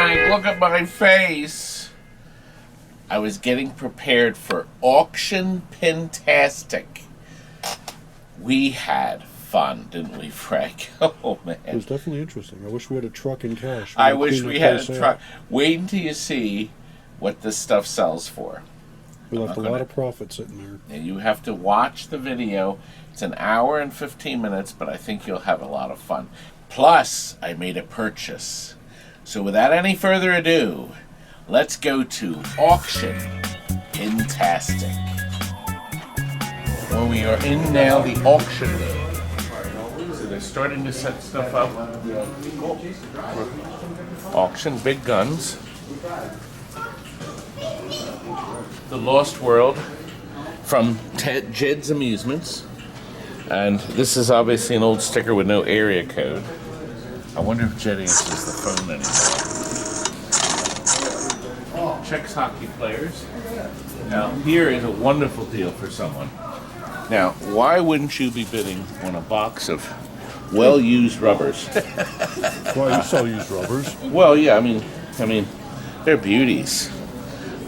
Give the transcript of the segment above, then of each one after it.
Frank, look at my face. I was getting prepared for auction Pintastic. We had fun, didn't we, Frank? Oh, man. It was definitely interesting. I wish we had a truck in cash. I wish we had a truck. Wait until you see what this stuff sells for. We left a lot of profit sitting there. And you have to watch the video. It's an hour and 15 minutes, but I think you'll have a lot of fun. Plus, I made a purchase. So without any further ado, let's go to auction Pintastic. Well, we are in now the auction room. So they're starting to set stuff up. Auction, big guns. The Lost World from TNT Amusements. And this is obviously an old sticker with no area code. I wonder if Jed answers the phone anymore. Checks hockey players. Now, here is a wonderful deal for someone. Now, why wouldn't you be bidding on a box of well-used rubbers? Well, you sell used rubbers. Well, yeah, I mean, they're beauties. I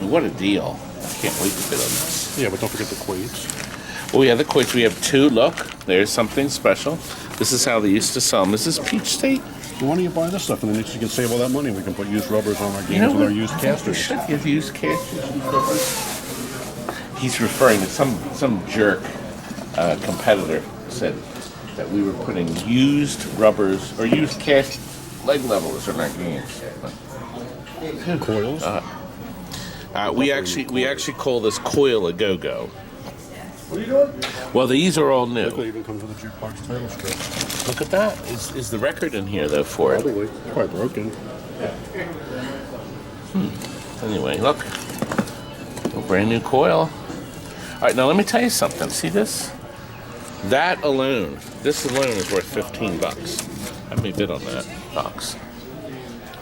mean, what a deal. I can't wait to bid on this. Yeah, but don't forget the quates. Oh, yeah, the quates. We have two. Look, there's something special. This is how they used to sell them. This is Peach State. Well, why don't you buy this stuff, and then you can save all that money. We can put used rubbers on our games with our used We casters. should get used casters. He's referring to some jerk competitor said that we were putting used rubbers or used cast leg levelers in our games. Coils. We actually call this coil a go-go. What are you doing? Well, these are all new. Look, they even come with a jukebox title strip. Look at that. Is the record in here though for it? Probably. It's quite broken. Anyway, look. A brand new coil. All right, now let me tell you something. See this? That alone, this alone is worth $15. Let me bid on that box.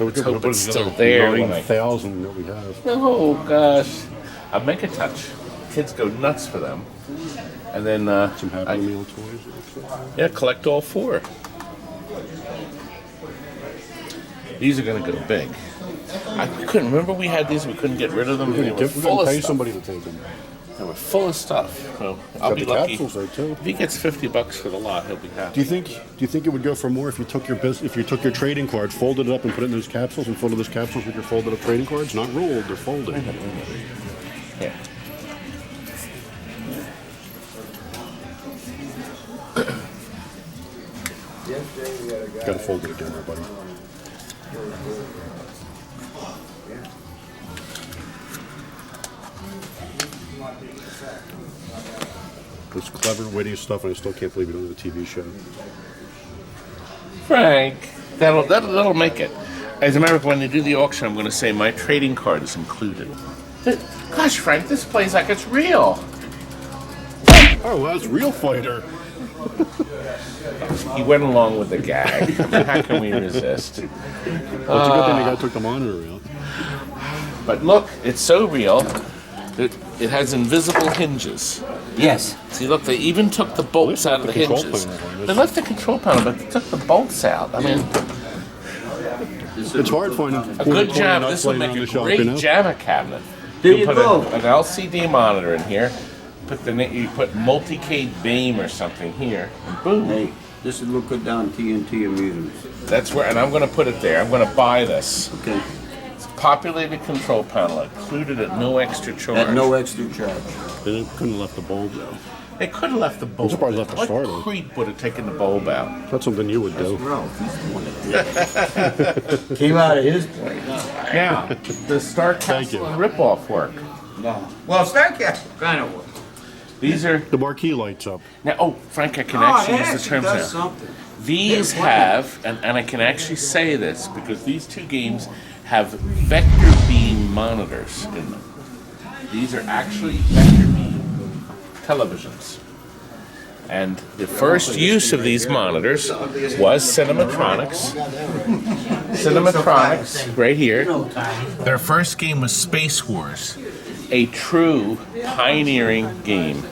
Let's hope it's still there when I- 9,000 that we have. Oh gosh, I make a touch. Kids go nuts for them, and then Some Happy Meal toys. yeah, collect all four. These are gonna go big. I couldn't remember we had these. We couldn't get rid of them. They were full of pay stuff. somebody to take them. They were full of stuff. So I'll Got be the lucky. capsules there too. If he gets $50 for the lot, he'll be happy. Do you think it would go for more if you took your trading cards, folded it up, and put it in those capsules, and filled those capsules with your folded up trading cards? Not rolled, they're folded. Yeah. Got to fold it again, there, buddy. It's clever, witty stuff, and I still can't believe you don't have a TV show. Frank, that'll make it. As a matter of fact, when they do the auction, I'm going to say my trading card is included. Gosh, Frank, this plays like it's real. Oh, that's Real Fighter. He went along with the gag. How can we resist? Well, it's a good thing the guy took the monitor out. But look, it's so real that it has invisible hinges. Yes. See, look, they even took the bolts out of the control hinges. panel on this. They left the control panel, but they took the bolts out. I mean, It's hard finding a good job. This will make a great JAMA cabinet. There you put go. An LCD monitor in here. You put multicade beam or something here, and boom. Hey, this would look good down TNT Amusements. That's where, and I'm going to put it there. I'm going to buy this. Okay. It's a populated control panel, included at no extra charge. At no extra charge. They couldn't have left the bulb though. They could have left the bulb. I'm surprised they left the What starter. creep would have taken the bulb out? That's something you would do. Ralph, he's the one that did it. Came out of his place. Now, the Star Thank you. Castle and ripoff work. No. Well, Starcast kind of works. These are The marquee lights up. now. Oh, Frank, I can Oh, actually it use the actually terms does now. something. These Yeah, have, and I can actually say this because these two games have vector beam monitors in them. These are actually vector beam televisions. And the first use of these monitors was Cinematronics. Cinematronics, right here. Their first game was Space Wars, a true pioneering game.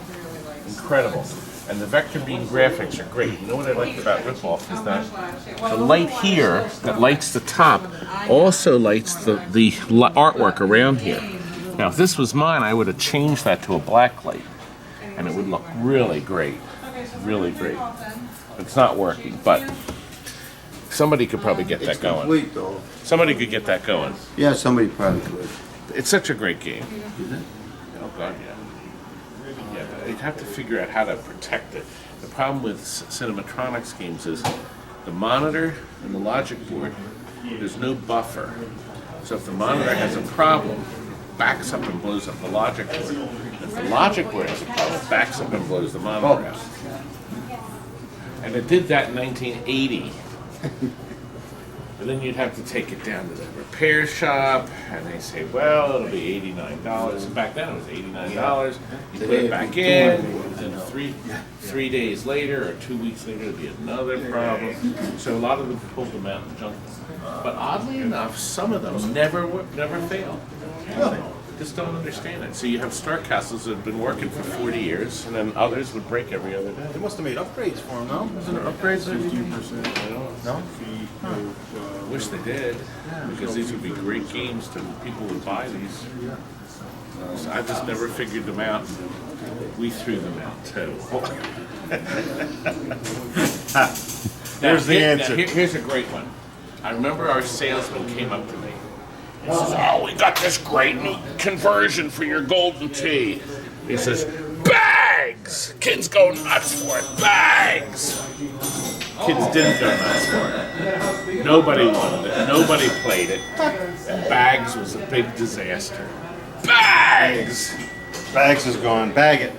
Incredible. And the vector beam graphics are great. You know what I like about Ripoff is that the light here that lights the top also lights the artwork around here. Now, if this was mine, I would have changed that to a black light, and it would look really great, really great. It's not working, but somebody could probably get that going. Complete though. Somebody could get that going. Yeah, somebody probably could. It's such a great game. Oh God, yeah. Yeah, but they'd have to figure out how to protect it. The problem with Cinematronics games is the monitor and the logic board, there's no buffer. So if the monitor has a problem, it backs up and blows up the logic board. If the logic board has a problem, it backs up and blows the monitor out. And it did that in 1980. And then you'd have to take it down to the repair shop, and they say, well, it'll be $89. And back then it was $89. You put it back in, and then three days later or 2 weeks later, it'd be another problem. So a lot of them pulled them out and junked them. But oddly enough, some of them never failed. Just don't understand it. So you have Star Castles that have been working for 40 years, and then others would break every other day. They must have made upgrades for them, no? Isn't there upgrades? 15%. No? Wish they did, because these would be great games to people who buy these. So I just never figured them out. We threw them out too. Here's the answer. Here's a great one. I remember our salesman came up to me and says, "Oh, we got this great new conversion for your golden tee." He says, "Bags! Kids go nuts for it. Bags!" Kids didn't go nuts for it. Nobody wanted it. Nobody played it. And Bags was a big disaster. Bags! Bags is gone. Bag it.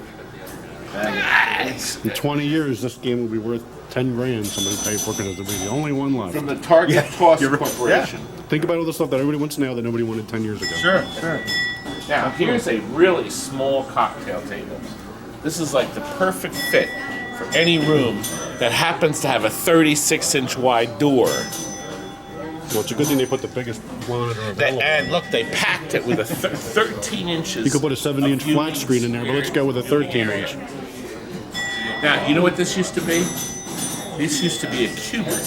Bags! In 20 years, this game will be worth 10 grand. Somebody paid for it because it'll be the only one left. From the Target Toss Corporation. Think about all the stuff that everybody wants now that nobody wanted 10 years ago. Sure. Now, here's a really small cocktail table. This is like the perfect fit for any room that happens to have a 36-inch wide door. Well, it's a good thing they put the biggest monitor available. And look, they packed it with a 13 inches. You could put a 70-inch of flat screen in there, but let's go with a 13-inch. Now, you know what this used to be? This used to be a Cubert.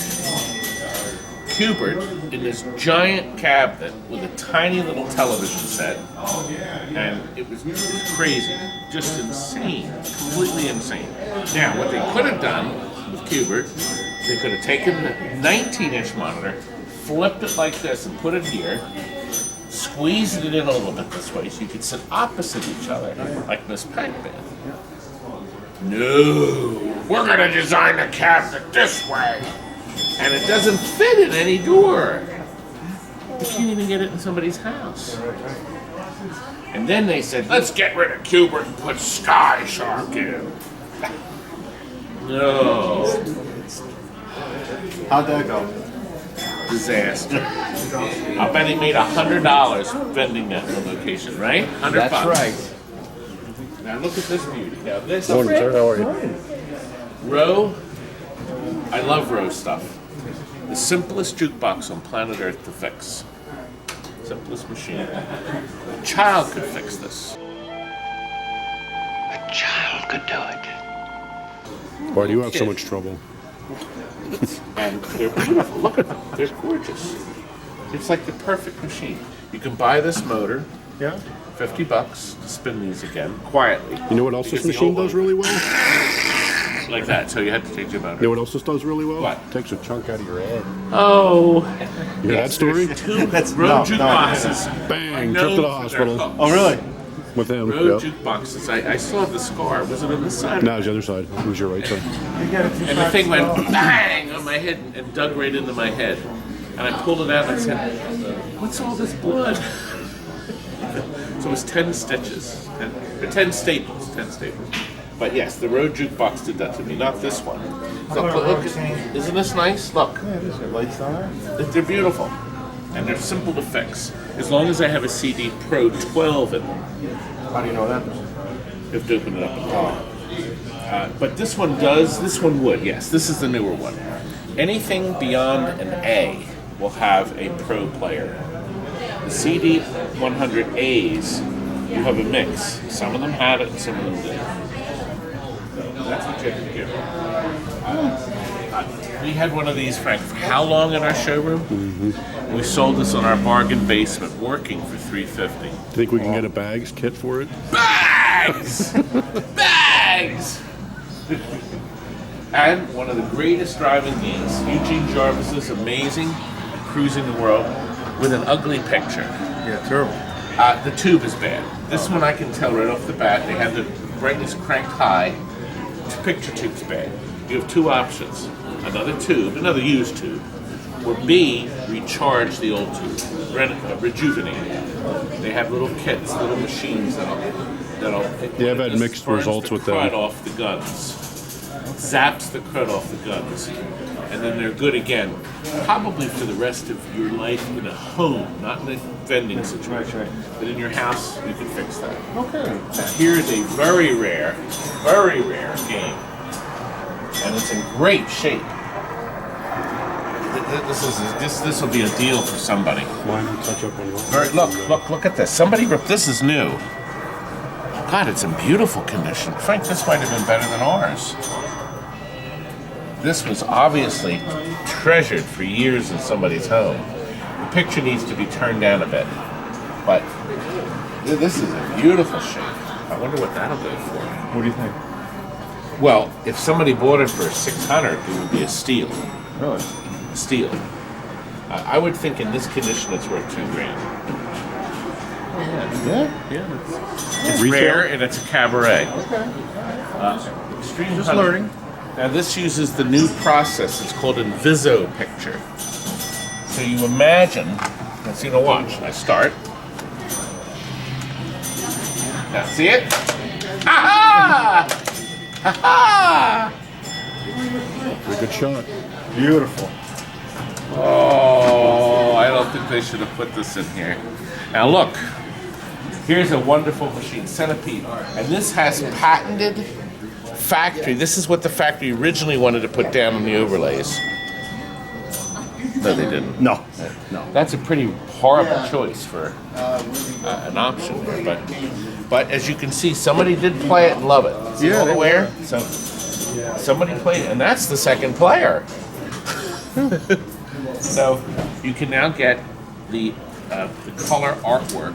Cubert in this giant cabinet with a tiny little television set, and it was crazy, just insane, completely insane. Now, what they could have done with Cubert, they could have taken the 19-inch monitor, flipped it like this, and put it here, squeezed it in a little bit this way, so you could sit opposite each other, like Miss Pac-Man. No, we're gonna design the cabinet this way. And it doesn't fit in any door. You can't even get it in somebody's house. And then they said, let's get rid of Cubert and put Sky Shark in. No. How'd that go? Disaster. I bet he made $100 vending that in the location, right? 100 That's bucks. right. Now look at this beauty. Now this Morning, sir. How are you? Row, I love Row stuff. The simplest jukebox on planet Earth to fix. Simplest machine. A child could fix this. A child could do it. Why do you have so much trouble? And they're beautiful. Look at them. They're gorgeous. It's like the perfect machine. You can buy this motor, Yeah. $50 to spin these again, quietly. You know what else this machine does really well? Like that, so you had to take your You know motor. what else this does really well? What? Takes a chunk out of your head. Oh. You hear that story? Two That's- road no, jukeboxes. Bang! Known Trip to the for their hospital hooks. Oh, really? with him. Road Yep. jukeboxes. I still have the scar. Was it on this side? No, it was the other side. It was your right side. And the thing went bang on my head and dug right into my head. And I pulled it out and I said, what's all this blood? So it was 10 stitches. 10 staples. 10 staples. But yes, the road jukebox did that to me, not this one. So look, isn't this nice? Look, Yeah, there's your lights down there. they're beautiful. And they're simple to fix. As long as I have a CD Pro 12 in them. How do you know that? You have to open it up and pull it. But this one does, this one would, yes. This is the newer one. Anything beyond an A will have a Pro player. The CD 100As, you have a mix. Some of them had it and some of them didn't. That's what you have to give. We had one of these, Frank, for how long in our showroom? We sold this on our bargain basement, working for $350. Think we can get a bags kit for it? Bags! Bags! And one of the greatest driving games, Eugene Jarvis's amazing Cruising the World with an ugly picture. Yeah, terrible. The tube is bad. This one I can tell right off the bat. They have the brightness cranked high. The picture tube's bad. You have two options. Another tube, another used tube, or B, recharge the old tube, rejuvenate it. They have little kits, little machines that'll Yeah, I've had mixed burns results the with them. crud off the guns. Zaps the crud off the guns. And then they're good again, probably for the rest of your life in a home, not in a vending situation. Right. But in your house, you can fix that. Okay. Now, here is a very rare game. And it's in great shape. This will be a deal for somebody. Why not touch up on yours? Look at this. Somebody ripped this is new. God, it's in beautiful condition. Frank, this might have been better than ours. This was obviously treasured for years in somebody's home. The picture needs to be turned down a bit, but this is a beautiful shape. I wonder what that'll go for. What do you think? Well, if somebody bought it for $600, it would be a steal. Really? A steal. I would think in this condition it's worth $2,000. Yeah. It's rare and it's a cabaret. Extreme Just honey. learning. Now this uses the new process. It's called Inviso Picture. So you imagine. Let's see. Watch. I start. Now see it? Ha ha! Ha ha! Pretty good shot. Beautiful. Oh, I don't think they should have put this in here. Now look, here's a wonderful machine, Centipede, and this has patented factory. This is what the factory originally wanted to put down on the overlays. No, they didn't. No. That's a pretty horrible choice for an option there, but as you can see, somebody did play it and love it. See all the wear? So somebody played it, and that's the second player. So you can now get the color artwork.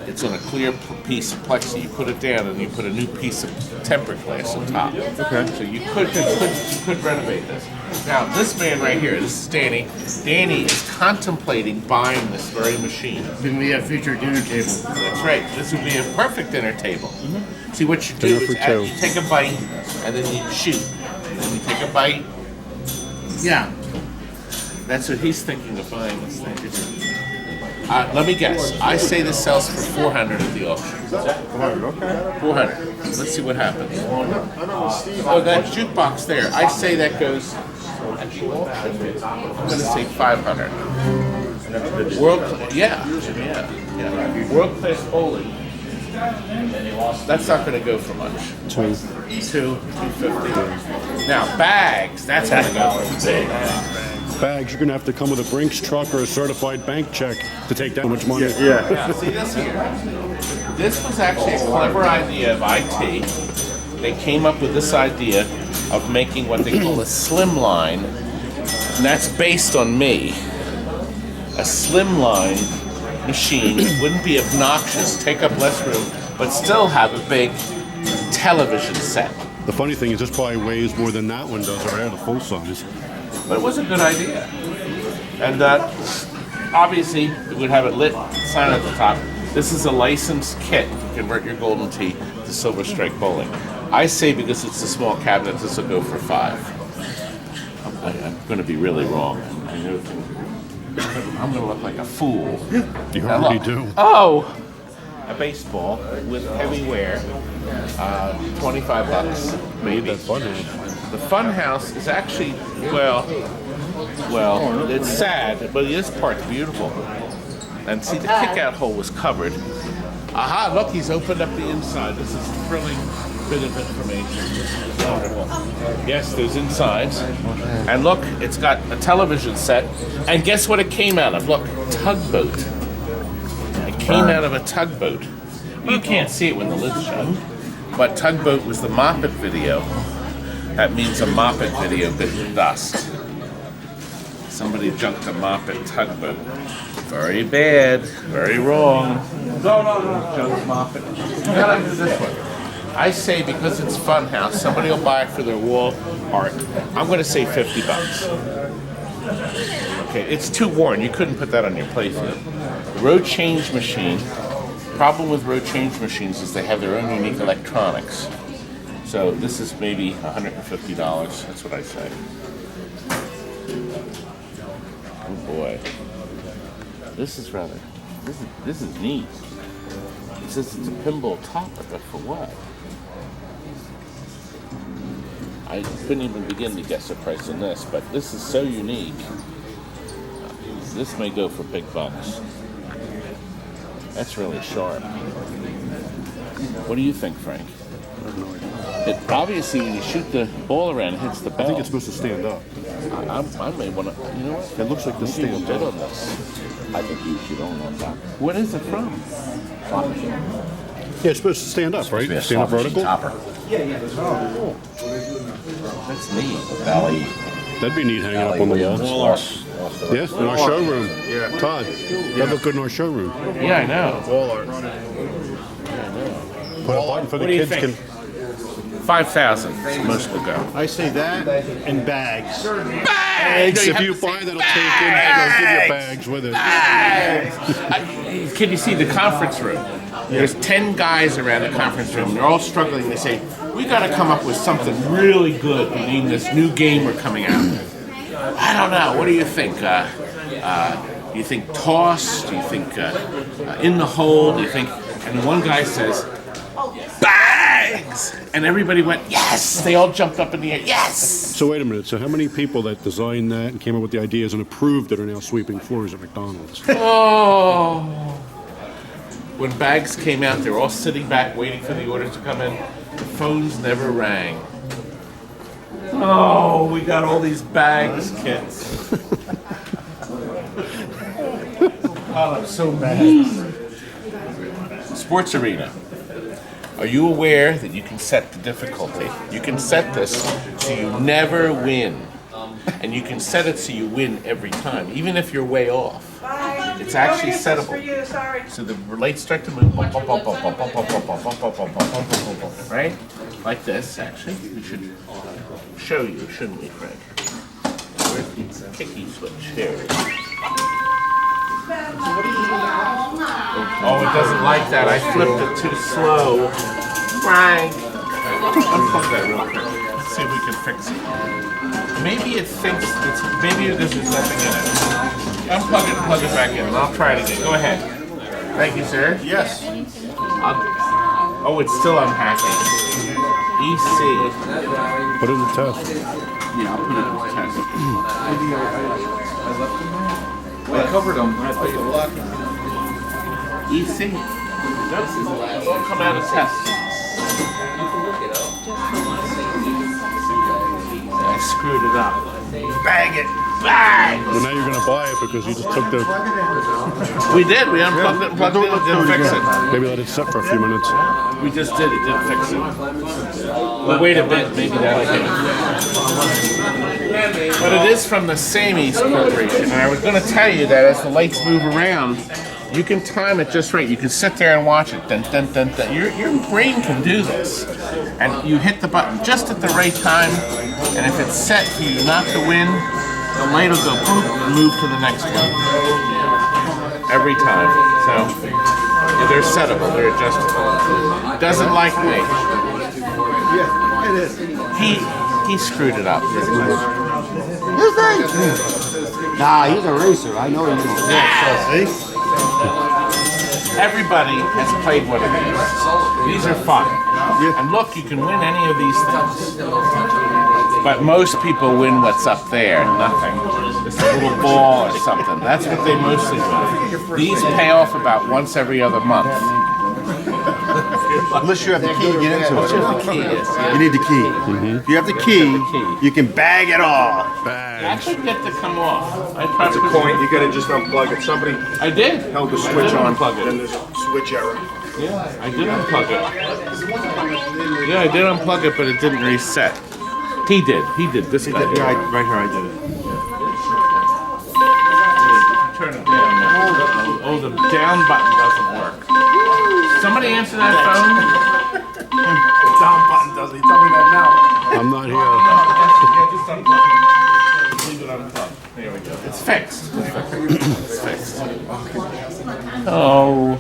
It's on a clear piece of plexi. You put it down, and you put a new piece of tempered glass on top. Okay. So you could renovate this. Now this man right here, this is Danny. Danny is contemplating buying this very machine. Then we have featured dinner table. That's right. This would be a perfect dinner table. See what you do Dinner is for two. you take a bite, and then you shoot. And then you take a bite. Yeah. That's what he's thinking of buying this thing. Let me guess. I say this sells for $400 at the auction. Okay. 400. Let's see what happens. Oh, that jukebox there. I say that goes. I'm going to say 500. Yeah. World class bowling. That's not going to go for much. 250. Now bags. That's going to go for big. Bags, you're gonna have to come with a Brinks truck or a certified bank check to take that much money. Yeah. Now, see this here. This was actually a clever idea of IT. They came up with this idea of making what they call a slim line, and that's based on me. A slim line machine wouldn't be obnoxious, take up less room, but still have a big television set. The funny thing is, this probably weighs more than that one does, or the full size. But it was a good idea. And obviously, it would have a lit sign at the top. This is a licensed kit to convert your Golden Tee to Silver Strike Bowling. I say because it's a small cabinet, this will go for $5. I'm going to be really wrong. I'm going to look like a fool. You Now already look. do. Oh! A baseball with heavy wear, $25 maybe. That fun house. The fun house is actually, well, it's sad, but this part's beautiful. And see, the kick-out hole was covered. Aha, look, he's opened up the inside. This is a thrilling bit of information. This is wonderful. Yes, there's insides. And look, it's got a television set. And guess what it came out of? Look, tugboat. It came out of a tugboat. You can't see it when the lid's shut. But Tugboat was the Moppet video. That means a Moppet video bit in dust. Somebody junked a Moppet Tugboat. Very bad. Very wrong. No. Junk Moppet. You gotta do this one. I say because it's Funhouse, somebody will buy it for their wall art. I'm going to say $50. Okay, it's too worn. You couldn't put that on your playfield. Road change machine. Problem with road change machines is they have their own unique electronics. So this is maybe $150. That's what I say. Oh boy, this is rather. This is neat. It says it's a pinball topper, but for what? I couldn't even begin to guess the price on this, but this is so unique. This may go for big bucks. That's really sharp. What do you think, Frank? I have no idea. It obviously, when you shoot the ball around, it hits the bell. I think it's supposed to stand up. I may want to. You know what? It looks like the Maybe we'll stand bid up. on this. I think you should own on top. What is it from? Yeah, it's supposed to stand up, right? Stand up vertical. That's neat. Valley. That'd be neat hanging up on the wall. Yeah, in our showroom. Yeah. Todd, that'd look good in our showroom. Yeah, I know. Wall art. Put a button for the What do you kids. think? 5,000. Most will go. I say that and bags. Bags! If you buy that'll take in, they'll give you bags with it. Can you see the conference room? There's 10 guys around the conference room. They're all struggling. They say, we got to come up with something really good to name this new game we're coming out with. I don't know. What do you think? Do you think toss? Do you think in the hole? Do you think? And one guy says, bags! And everybody went, yes! They all jumped up in the air, yes! So wait a minute. So how many people that designed that and came up with the ideas and approved it are now sweeping floors at McDonald's? Oh. When bags came out, they were all sitting back waiting for the orders to come in. The phones never rang. Oh, we got all these bags, kids. Oh, I'm so mad. Sports Arena. Are you aware that you can set the difficulty? You can set this so you never win. And you can set it so you win every time, even if you're way off. It's actually settable. So the lights start to move, right? Like this, actually. We should show you, shouldn't we, Frank? Where's the kicky switch? Here it is. Oh, it doesn't like that. I flipped it too slow. Frank! Unplug that real quick. Let's see if we can fix it. Maybe it thinks it's, maybe there's nothing in it. Unplug it and plug it back in, and I'll try it again. Go ahead. Thank you, sir. Yes. Oh, it's still unpacking. EC. Put it in the test. Yeah, I'll put it in the test. I covered them. EC. Nope. Won't come out of test. I screwed it up. Bang it! Bang! Well, now you're going to buy it because you just took the... We did. We unplugged it and plugged it in. It didn't fix it. Maybe let it sit for a few minutes. We just did. It didn't fix it. Well, wait a bit. Maybe that'll get it. But it is from the same East Corporation. And I was going to tell you that as the lights move around, you can time it just right. You can sit there and watch it. Dun, dun, dun, dun. Your brain can do this. And you hit the button just at the right time. And if it's set for you not to win, the light will go boop and move to the next one. Every time. So they're settable, they're adjustable. Doesn't like me. Yeah, it is. He screwed it up. Nah, he's a racer. I know he's a See? Everybody has played one of these. These are fun. And look, you can win any of these things. But most people win what's up there, nothing. Just a little ball or something. That's what they mostly win. These pay off about once every other month. Unless you have the key to get into That's it. what the key is. You need the key. If you have the key, you can bag it all. You actually get to come off. That's a point. You gotta just unplug it. Somebody I did. held the I switch did on. unplug it. Then there's a switch error. Yeah, I did unplug it. Yeah, I did unplug it, but it didn't reset. He did. This guy did. Yeah, right here I did it. Turn it down. Oh, the down button doesn't work. Somebody answer that phone. The down button doesn't. Tell me that now. I'm not here. Just unplug it. Leave it unplugged. There we go. It's fixed. It's fixed. Oh.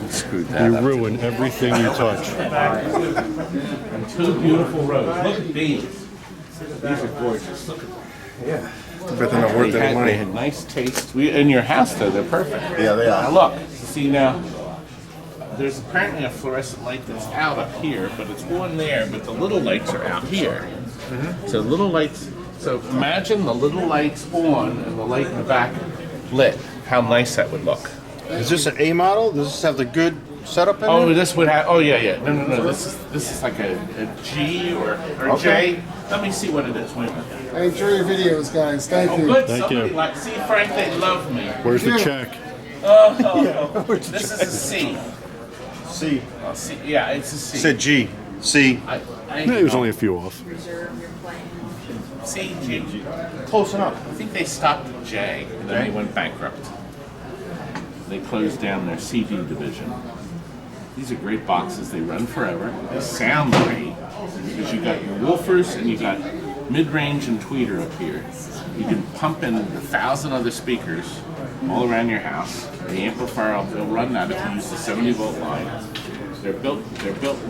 Screwed that You up. ruin everything you touch. And two beautiful rows. Look at these. These are gorgeous. Look at them. But they're not worth any They money. had nice taste. In your house, though, they're perfect. Yeah, they Now are. look. See now, there's apparently a fluorescent light that's out up here, but it's on there. But the little lights are out here. So little lights. So imagine the little lights on and the light in the back lit. How nice that would look. Is this an A model? Does this have the good setup in Oh, it? this would have. Oh, yeah. No. This is like a G or a J. Let me see what it is. Wait a minute. I enjoy your videos, guys. Thank Oh, you. good. Thank Somebody you. like. See, Frank, they love me. Where's the check? This is a C. C. Oh, C. Yeah, it's a C. Said G. C. I No, he was only a few off. C, G. Close enough. I think they stopped at J, and then they went bankrupt. They closed down their CD division. These are great boxes. They run forever. They sound great because you got your woofers and you got mid-range and tweeter up here. You can pump in 1,000 other speakers all around your house. The amplifier will run that if you use the 70-volt line. They're built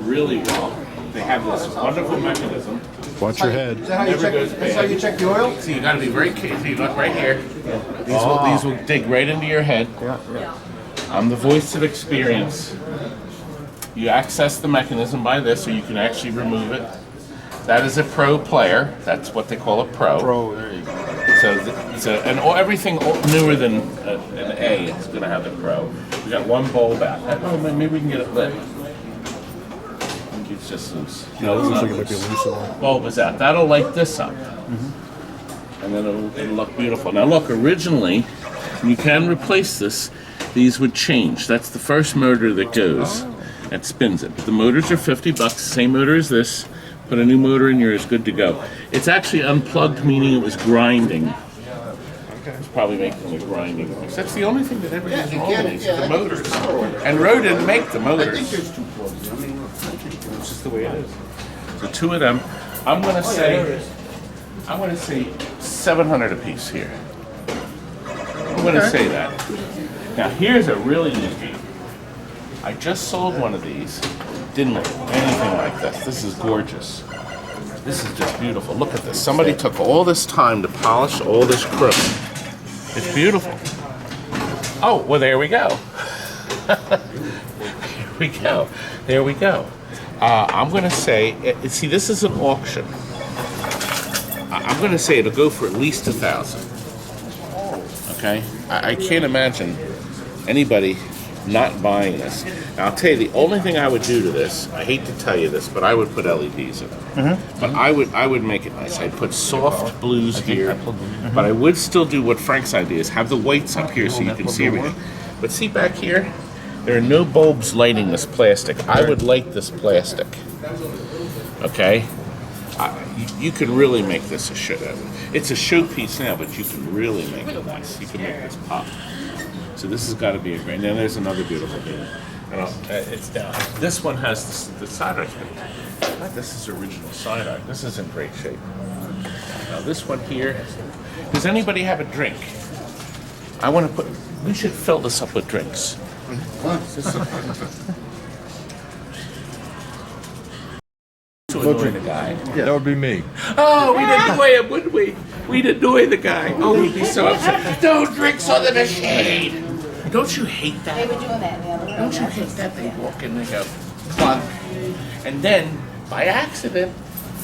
really well. They have this wonderful mechanism. Watch your head. Is that how you check? That's how you check the oil? So you got to be very careful. You look right here. These will dig right into your head. I'm the voice of experience. You access the mechanism by this, or you can actually remove it. That is a pro player. That's what they call a pro. Pro, there you go. And everything newer than an A is going to have the pro. We got one bulb out. Oh, maybe we can get it lit. I think it's just loose. No, it it's looks not like it might be loose. loose at all. Bulb is out. That'll light this up. And then it'll look beautiful. Now look, originally, you can replace this. These would change. That's the first motor that goes. That spins it. But the motors are $50. Same motor as this. Put a new motor in, you're good to go. It's actually unplugged, meaning it was grinding. It's probably making the grinding noise. That's the only thing that ever goes wrong with these, the motors. And Roe didn't make the motors. It's just the way it is. So two of them. I'm gonna say 700 a piece here. I'm gonna say that. Now here's a really neat game. I just sold one of these. Didn't look anything like this. This is gorgeous. This is just beautiful. Look at this. Somebody took all this time to polish all this chrome. It's beautiful. Oh, well, there we go. There we go. I'm going to say, see, this is an auction. I'm going to say it'll go for at least 1,000. Okay? I can't imagine anybody not buying this. Now, I'll tell you, the only thing I would do to this, I hate to tell you this, but I would put LEDs in it. But I would make it nice. I'd put soft blues here, but I would still do what Frank's idea is, have the whites up here so you can see everything. But see back here, there are no bulbs lighting this plastic. I would light this plastic. Okay? You can really make this a show. It's a showpiece now, but you can really make it nice. You can make this pop. So this has got to be a great. Now there's another beautiful game. It's down. This one has the side art. This is original side art. This is in great shape. Now this one here. Does anybody have a drink? I want to put. We should fill this up with drinks. To annoy the guy. That would be me. Oh, we'd annoy him, wouldn't we? We'd annoy the guy. Oh, we'd be so upset. No drinks on the machine. Don't you hate that? They were doing that in the other room. Don't you hate that? They walk in, they go, plunk. And then, by accident,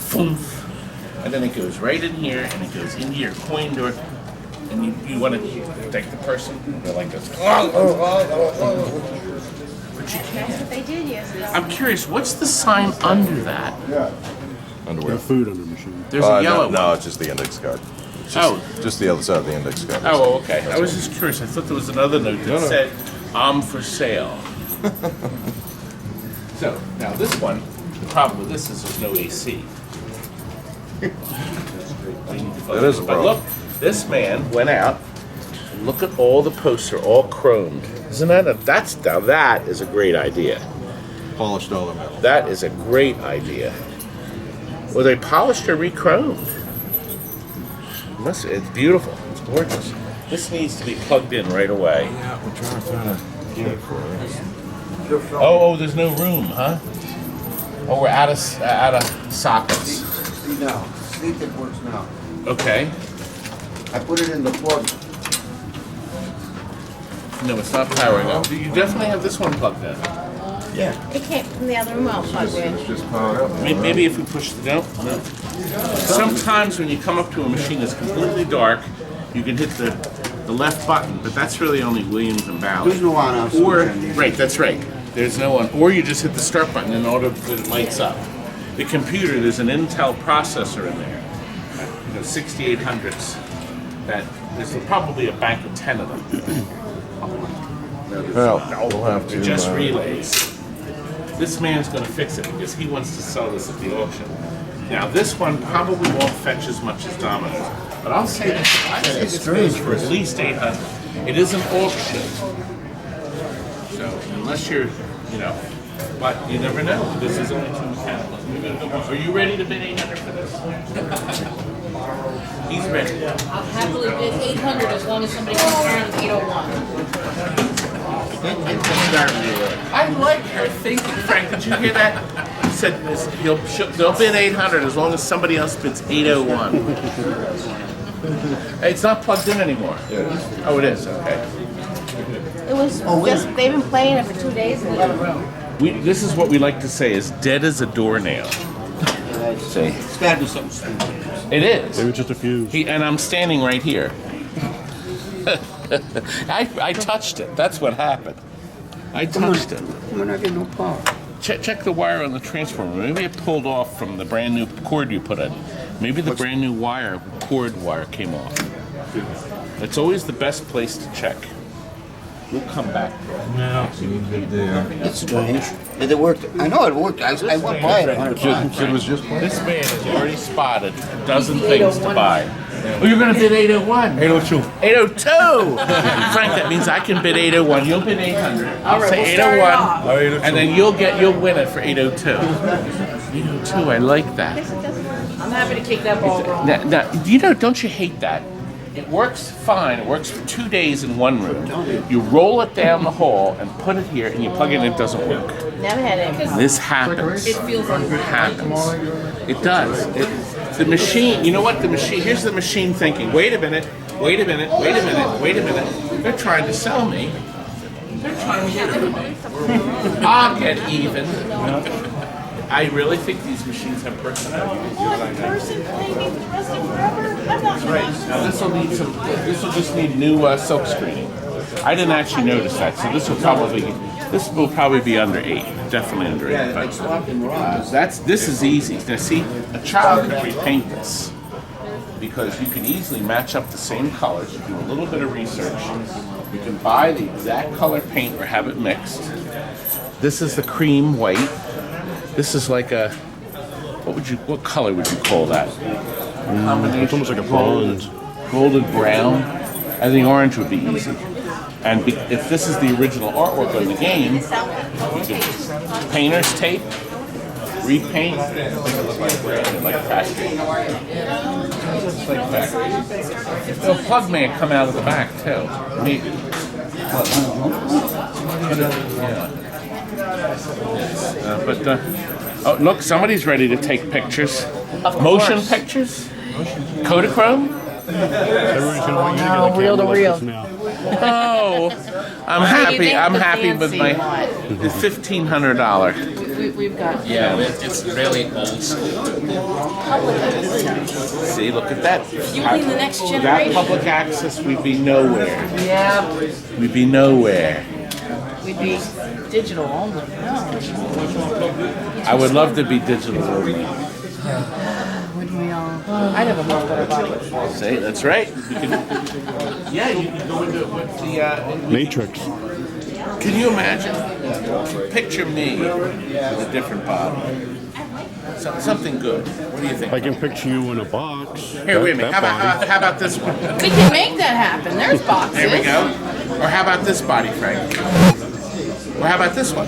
poof. And then it goes right in here, and it goes into your coin door. And you want to take the person, and they're like this. But you can't. They did yesterday. I'm curious, what's the sign under that? Underwear. Got food under the machine. There's a yellow one. No, it's just the index card. It's Oh. just the other side of the index card. Oh, okay. I was just curious. I thought there was another note that said, "I'm for sale." So, now this one, the problem with this is there's no AC. That is a But problem. look, this man went out and look at all the posts are all chromed. Isn't that now that is a great idea. Polished all the metal. That is a great idea. Were they polished or re-chromed? It's beautiful. It's gorgeous. This needs to be plugged in right away. Yeah, we're trying to find a key for it. Oh, there's no room, huh? Oh, we're out of sockets. See now, see if it works now. Okay. I put it in the plug. No, it's not powering up. You definitely have this one plugged in. Yeah. It came from the other room, I'll plug in. Just powered up. Maybe if we push the no. Sometimes when you come up to a machine that's completely dark, you can hit the left button, but that's really only Williams and Ballard. There's no on now. Or right, that's right. There's no one. Or you just hit the start button and it lights up. The computer, there's an Intel processor in there, 6800s. That there's probably a bank of 10 of them. Well, we'll have to. They're just relays. This man's going to fix it because he wants to sell this at the auction. Now this one probably won't fetch as much as Domino's, but I'll say this: I say this goes for at least 800. It is an auction, so unless you're, but you never know. This is only 2 mechanicals. Are you ready to bid 800 for this? He's ready. I'll happily bid 800 as long as somebody comes around with 801. I like her thinking, Frank. Did you hear that? He said they'll bid 800 as long as somebody else bids 801. Hey, it's not plugged in anymore. Oh, it is. Okay. It was just, they've been playing it for 2 days in the other room. This is what we like to say is dead as a doornail. See? It's gotta be something stupid. It is. Maybe just a fuse. And I'm standing right here. I touched it. That's what happened. I touched it. We're not getting no power. Check the wire on the transformer. Maybe it pulled off from the brand new cord you put in. Maybe the brand new cord wire came off. It's always the best place to check. We'll come back. It's strange. It worked. I know it worked. I went by it 100 times. Kid was just playing. This man has already spotted a dozen things to buy. Oh, you're going to bid 801? 802. 802! Frank, that means I can bid 801. You'll bid 800. I'll say we'll start it 801. And then you'll win it for 802. 802, I like that. I'm happy to kick that ball wrong. Now, don't you hate that? It works fine. It works for 2 days in one room. You roll it down the hall and put it here, and you plug it in, it doesn't work. Never had it. This happens. It feels like It happens. It does. The machine, you know what? Here's the machine thinking, wait a minute. They're trying to sell me. They're trying to get even. I'll get even. I really think these machines have personality. One person playing me for the rest of forever? I'm not Right. Now this will just need new silk screening. I didn't actually notice that, so this will probably be under 8. Definitely under 8. But this is easy. Now see, a child can repaint this because you can easily match up the same colors. You do a little bit of research. You can buy the exact color paint or have it mixed. This is the cream white. This is like a what color would you call that? It's almost like a bronze. Golden brown. I think orange would be easy. And if this is the original artwork on the game, you can painter's tape, repaint, make it look like brand, like factory. Just like factory. The plug may come out of the back too. Oh look, somebody's ready to take pictures. Motion pictures? Kodachrome? Everybody's gonna want you to get No, the reel to camera like reel. this now. Oh, I'm What do you happy. think I'm the happy with my fancy $1,500. We've got. Yeah, it's really old school. See, look at that. You mean the next Without generation? public access, we'd be nowhere. Yeah, We'd be nowhere. we'd be digital only. No. I would love to be digital only. Wouldn't we all? I'd have a much better body. See, that's right. You can go into with the Matrix. Can you imagine? Picture me with a different body. Something good. What do you think? I can picture you in a box. Here, wait a minute. How about this one? We can make that happen. There's boxes. There we go. Or how about this body, Frank? Or how about this one?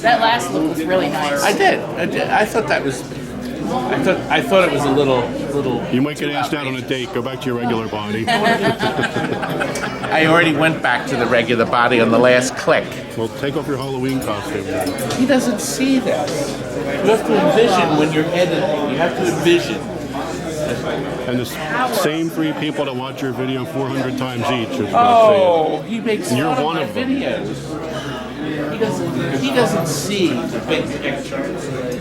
That last look was really nice. I did. I thought that was. I thought it was a little. You might get asked out on a date. Go back to your regular body. I already went back to the regular body on the last click. Well, take off your Halloween costume. He doesn't see this. You have to envision when you're editing. You have to envision. And the same 3 people that watch your video 400 times each is Oh, he makes You're fun one of of my them. videos. He doesn't see the big picture.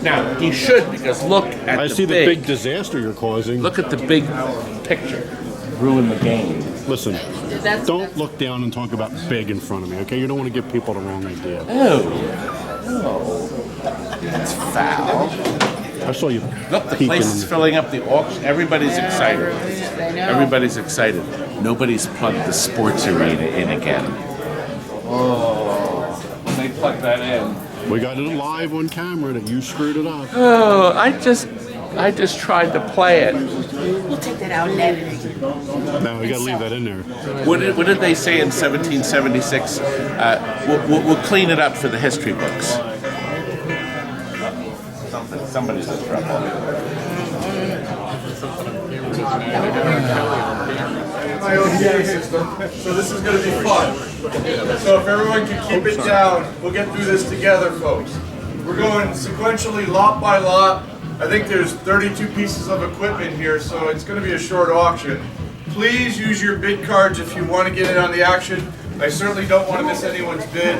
Now he should, because look at I the see the big disaster you're causing. Look at the big picture. Ruin the game. Listen, don't look down and talk about big in front of me, okay? You don't want to give people the wrong idea. Oh, that's foul. I saw you. Look, the place is filling up the auction. Everybody's excited. I know. Everybody's excited. Nobody's plugged the sports arena in again. Oh, when they plug that in. We got it live on camera that you screwed it up. Oh, I just tried to play it. We'll take that out and edit it. No, we got to leave that in there. What did they say in 1776? We'll clean it up for the history books. Somebody's in trouble. My OTA system, so this is going to be fun. So if everyone can keep it down, we'll get through this together, folks. We're going sequentially, lot by lot. I think there's 32 pieces of equipment here, so it's going to be a short auction. Please use your bid cards if you want to get in on the action. I certainly don't want to miss anyone's bid.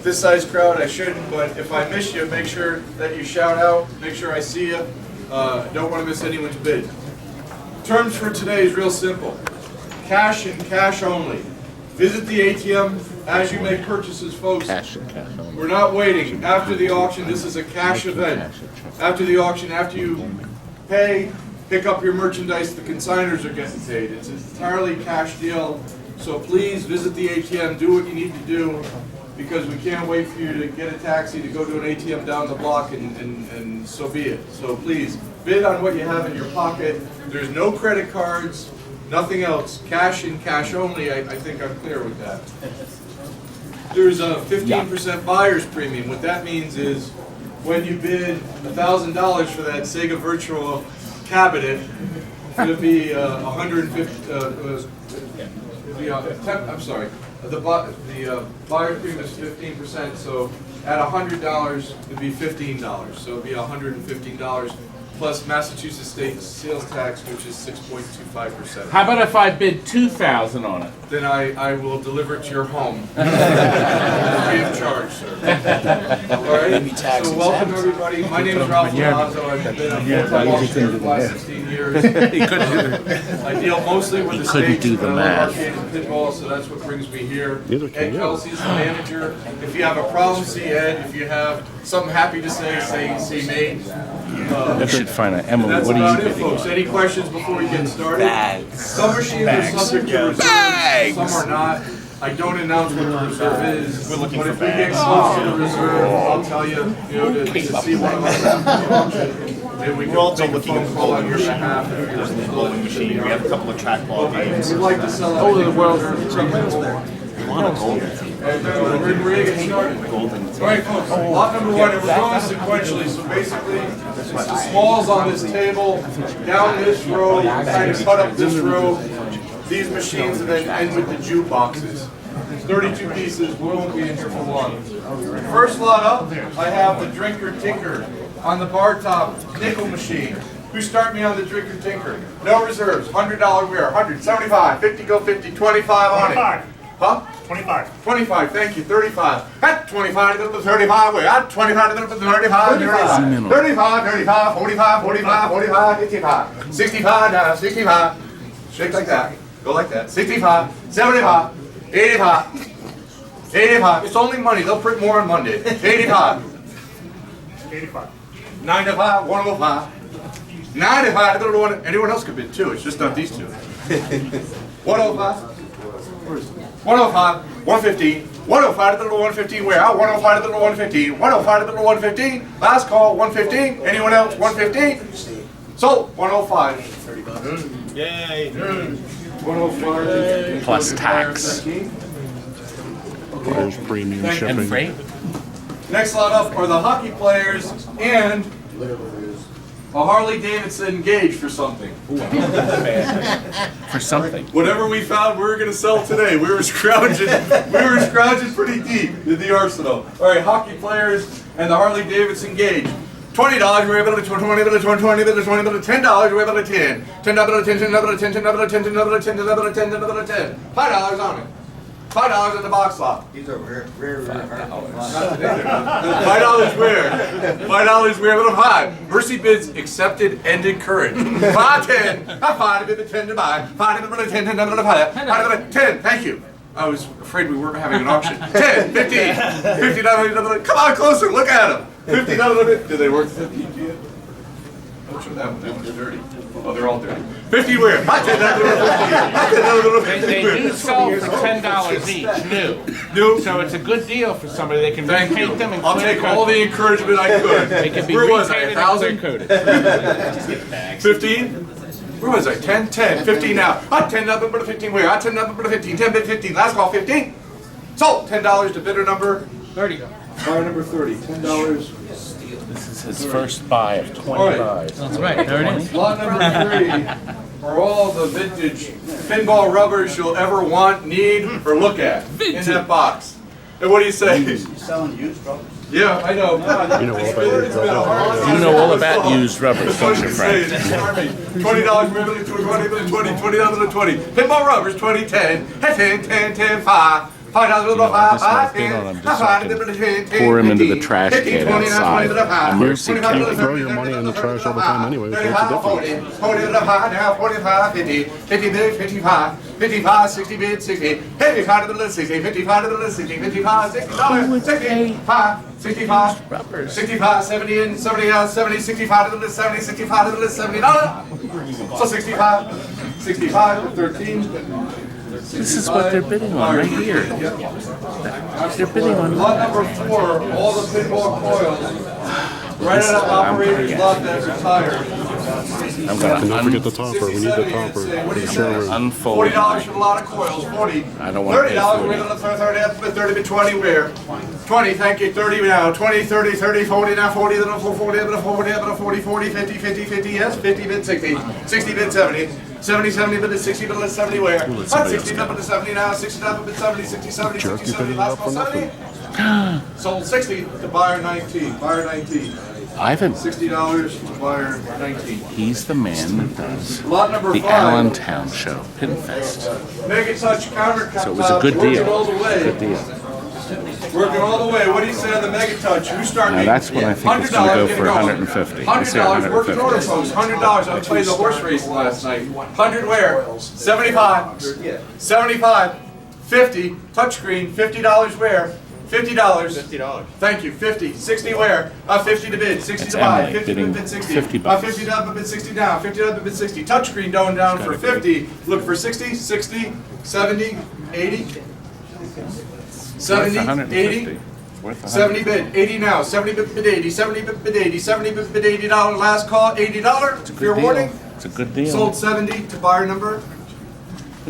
This size crowd, I shouldn't, but if I miss you, make sure that you shout out, make sure I see you. Don't want to miss anyone's bid. Terms for today is real simple. Cash and cash only. Visit the ATM as you make purchases, folks. Cash and cash only. We're not waiting. After the auction, this is a cash event. After the auction, after you pay, pick up your merchandise, the consigners are getting paid. It's an entirely cash deal. So please visit the ATM, do what you need to do, because we can't wait for you to get a taxi to go to an ATM down the block, and so be it. So please, bid on what you have in your pocket. There's no credit cards, nothing else. Cash and cash only, I think I'm clear with that. There's a 15% buyer's premium. What that means is when you bid $1,000 for that Sega Virtual cabinet, it'll be I'm sorry. The buyer premium is 15%, so at $100 it'd be $15. So it'd be $115 plus Massachusetts state sales tax, which is 6.25%. How about if I bid $2,000 on it? Then I will deliver it to your home. Free of charge, sir. All right. So welcome everybody. My name is Ralph Alonzo. I've been a full-time auctioneer for the last 16 years. I deal mostly with the states, do the but I love math. arcade and pinball, so that's what brings me here. Neither Ed can you. Kelsey's the manager. If you have a problem, see Ed. If you have something happy to say, see me. You should find out. Emily, That's what about are you it, bidding? folks. Any questions before we get started? Some machines are subject to reserve, some are not. I don't announce what the reserve is, but if we get close to the reserve, I'll tell you, to see one of us. Maybe we can make a phone call on your behalf. We have a couple of trackball games. We'd like to sell out the world. And we're ready to get started. All right, folks, lot number one, and we're going sequentially, so basically, it's the smalls on this table, down this row, kind of cut up this row, these machines, and then end with the jukeboxes. 32 pieces, we won't be in here for long. First lot up, I have the Drinker Tinker on the bar top nickel machine. Who start me on the Drinker Tinker? No reserves, $100 wear, 100, 75, 50 go 50, 25 on it. Huh? 25. 25, thank you, 35. At 25 to the 35, we're at 25 to the 35, 35, 35, 35, 45, 45, 45, 55, 65, now 65. Shake like that, go like that. 65, 75, 85, 85. It's only money, they'll print more on Monday. 85. 85. 95, 105. 95, anyone else could bid too, it's just not these two. 105. 105, 115, 105 to the little 115 where? 105 to the little 115, 105 to the little 115. Last call, 115. Anyone else? 115. Sold, 105. Yay! 105. Plus tax. There's premium Thank you. And shipping. freight? Next lot up are the hockey players and a Harley Davidson gauge for something. For something. Whatever we found, we were going to sell today. We were scrounging pretty deep in the arsenal. All right, hockey players and the Harley Davidson gauge. $20, we're able to $20, $20, $20, $20, $10, we're able to $10. $10, $10, $10, $10, $10, $10, $10, $10, $10, $10, $10, $5 on it. $5 in the box lot. These are very hard. $5 where? $5 where? Little 5. Mercy bids accepted and encouraged. 5, 10. 5 to bid 10 to buy. 5 to bid 10, 10 to buy. 5 to bid 10. Thank you. I was afraid we weren't having an auction. 10, 15, $50. Come on closer. Look at them. $50. Did they work 50 yet? Don't show that one. That one's dirty. Oh, they're all dirty. 50 where? $10. They do sell for $10 each, new. New. So it's a good deal for somebody. They can Thank you. repaint them and I'll clear take coat all them. the encouragement I could. They can be Where was I? repainted and clear 1,000? coated. 15? Where was I? 10, 10, 15 now. 10 up, but 15 where? 10 up, but 15, 10 bid 15. Last call 15. Sold. $10 to bidder number 30. Buyer number 30. $10. This is his first buy of 20 All right. buys. That's right, there it is. Lot number 3 are all the vintage pinball rubbers you'll ever want, need, or look at in that box. And what do you say? You selling used rubbers? Yeah, I know. You know all about used It's been a hard rubbers. You know all about used rubbers, It's don't funny you, to say, Frank? it's charming. $20, $20, $20, $20. Pinball rubbers, 20, 10, 10, 10, 10, 5. $5, You know, this might be on him just so I can pour him into the trash can outside. A mercy You can. throw your money in the trash all the time anyway, so what's the difference? 45, 50, 50 bid, 55, 55, 60 bid, 60, 55 to the list, 60, 55 to the list, 60, 55, $60, 65, 65, 65, 70 in, 70 out, 70, 65 to the list, 70, 65 to the list, $70. So 65, 65 to 13. This is what they're bidding on right here. They're bidding on. Lot number 4, all the pinball coils, right out of operator's lot that retired. I'm And gonna don't forget the topper, we need the topper. What do you The say? showroom. unfold. $40 for a lot of coils, 40. I don't want to pay $30, 40. we're gonna 30 to 20 where? 20, thank you, 30 now, 20, 30, 30, 40 now, 40, then 40, then 40, then 40, 40, 50, 50, 50, yes, 50 bid 60, 60 bid 70, 70, 70 bid 60 bid 70 where? 60 bid 70 now, 60 bid 70, 60, 70, 60, 70, last call 70. Sold 60 to buyer 19, buyer 19. Ivan, $60 to buyer 19. he's the man that does Lot number the 5. Allentown show, Pinfest. Mega Touch countertop. So it was a good deal. Working all the way. Good deal. Working all the way. What do you say on the Mega Touch? Who's starting? Now that's what I think it's going to go for 150. I say $100. Working order 150. folks. $100. I played the horse race last night. 100 where? 75. 75. 50. Touchscreen. $50 where? $50. Thank you. 50. 60 where? 50 to bid. 60 It's to buy. Emily 50 to bidding bid 60. 50 bucks. 50 up to bid 60 down. 50 up to bid 60. Touchscreen down for 50. Look for 60, 60, 70, 80. 70, 150. 80. Worth 70 bid, 80 now, 70 bid 80, 70 bid 80, 70 bid $80, last call, $80, fair warning. It's a good deal. Sold 70 to buyer number.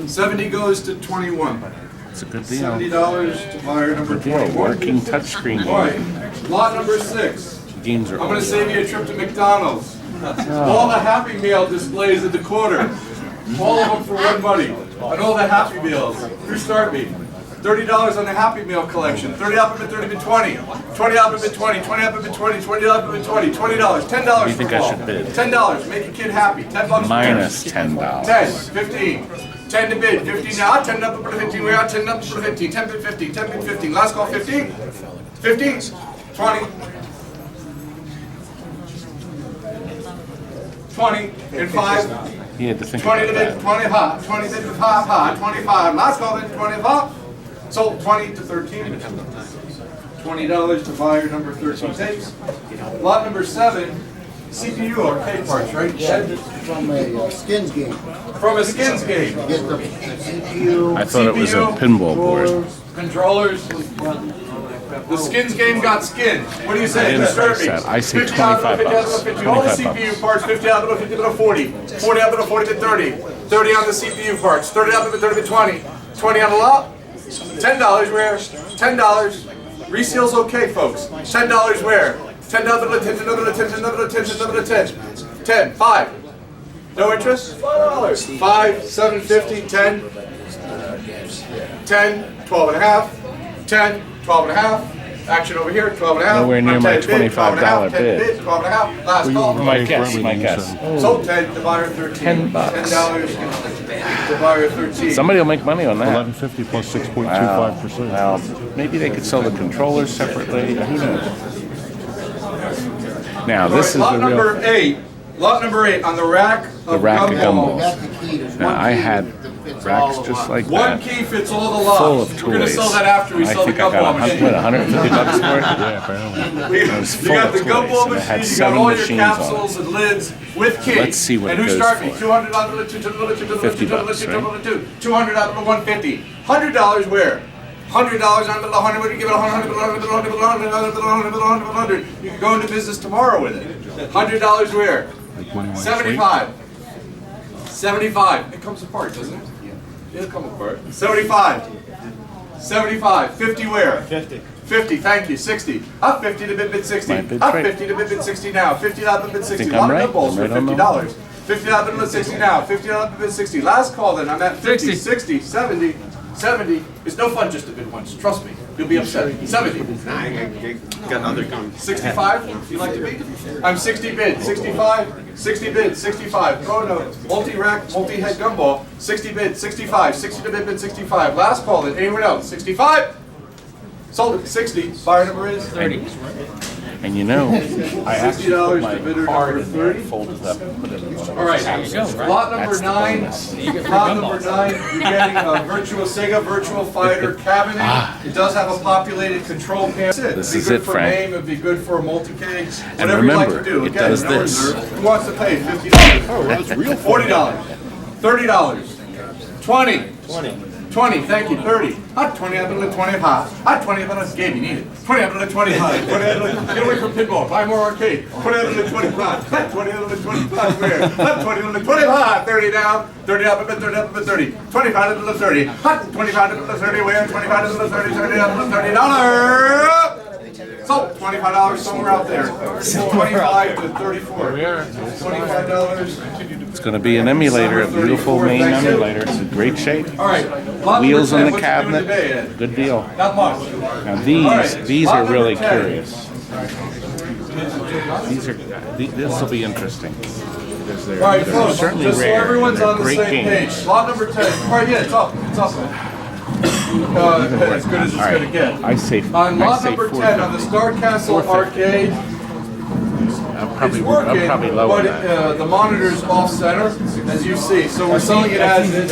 70 goes to 21. It's a good deal. $70 to buyer number Good deal. 21. Working touchscreen All game. right, lot number 6. Games are I'm gonna over. save you a trip to McDonald's. All the Happy Meal displays in the corner. All of them for $1. And all the Happy Meals. Who start me? $30 on the Happy Meal collection. 30 up and 30 bid 20. 20 up and bid 20. 20 up and bid 20. 20 up and bid 20. $20. $10 What do you think for I all. should bid? $10. Make a kid happy. $10 Minus $10. 10, 15, 10 to bid, 15 now, 10 up for 15, we're out 10 up for 15, 10 bid 15, 10 bid 15, last call 15, 15, 20, 20, and 5, He had to think 20 to about bid, that. 20 hot, 20 bid 5 hot, 25, last call bid 20 hot, sold 20 to 13, $20 to buyer number 13 takes. Lot number 7 CPU arcade parts, right? From a skins game. From a skins game. Get the CPU. I thought it was a pinball board. Controllers. The skins game got skinned. What do you say? didn't Disturb think me. so. I say 50 out of 25 bucks. 50 all the 25 CPU parts, 50 out of 50 to 40. 40 out of 40 to 30. 30 on the CPU parts. 30 out of 30 to 20. 20 on the lot. $10 where? $10. Reseal's okay, folks. $10 where? $10 to 10, $10 to 10, $10 to 10, $10 to 10. 10. 5. No interest? $5. 5, 7, 50, 10. 10, 12 and a half. 10, 12 and a half. Action over here, 12 and a half. Nowhere near my $10 bid, $25 bid. 12 and a half. Last call. My guess, my guess. Sold 10, the buyer 13. $10. $10, the buyer 13. Somebody will make money on that. 1150 plus 6.25%. Well, maybe they could sell the controllers separately. Who knows? Now, this is lot the number real 8. Lot number 8 on the rack of rack of gumballs. That's the key. There's Now, one I key had that fits racks all the just lots. like One that, key fits all the lots. full of toys. We're going to sell that after we I sell the think I got gumball machine. 150 bucks for it. Yeah, apparently. You was full got of the toys, gumball and it had machine, you got 7 all your machines on it. capsules and lids with key. Let's see what and it who goes start me? for. 200 out of the 200, 50 bucks, right? 200 out of the 150. $100 where? $100 under the 100. We give it 100, 100. You can go into business tomorrow with it. $100 where? 75. 75. It comes apart, doesn't it? Yeah. It'll come apart. 75. 75. 50 where? 50. 50, thank you. 60. Up 50 to bid 60. My bid's Up right. 50 to bid 60 now. 50 out of bid 60. Think A lot I'm of right? pinballs I'm for right on the $50. 50 out of bid 60 now. 50 out of bid 60. Last call then. I'm at 50, 60, 70. 70. It's no fun just to bid once. Trust me. You'll be upset. 70. I got another gun. 65, if you like to bid. I'm 60 bid, 65, 60 bid, 65. Oh no, multi-rack, multi-head gumball, 60 bid, 65, 60 to bid, 65. Last call then, anyone else? 65? Sold it, 60. Buyer number is 30. And you know, I actually put $60 my to bidder card number in there, 30. folded up, and put it in one of All right, lot number That's the 9. bonus. Lot number 9, you're getting a virtual Sega Virtual Fighter cabinet. It does have a populated control panel. This It'd be is good it, for Frank. MAME, it'd be good for a multi-K. And Whatever you like remember, to do. it Again, does no this. reserve. Who wants to pay? $50. Oh, that's real. $40. $30. 20. 20, thank you, 30. Hot 20 out of the 20 hot. Hot 20 out of the game, you need it. 20 out of the 20 hot. 20 out of the, get away from pinball, buy more arcade. 20 out of the 20 hot. Hot 20 out of the 20 hot, where? Hot 20 out of the 20 hot. 30 down. 30 up, 30 up, 30. 25 out of the 30. Hot 25 out of the 30, where? 25 out of the 30, 30 out of the $30. So, $25 somewhere out there. 25 to 34. $25. It's going to be an emulator, a beautiful main emulator. It's in great shape. All right. Lot Wheels number on 10, the what you doing today, cabinet. Ed? Good deal. Not much. Now these Lot are really number 10. curious. This will be interesting. Because All right, they're folks, certainly just so rare. everyone's They're on the great same games. page. Lot number 10. All right, yeah, it's up. It's up. As good as it's All going to get. I say On lot I say number 10, on the Star Castle 450. arcade, I'm it's working, probably lower but than that. the monitor's off-center, as you see. So we're selling it as is.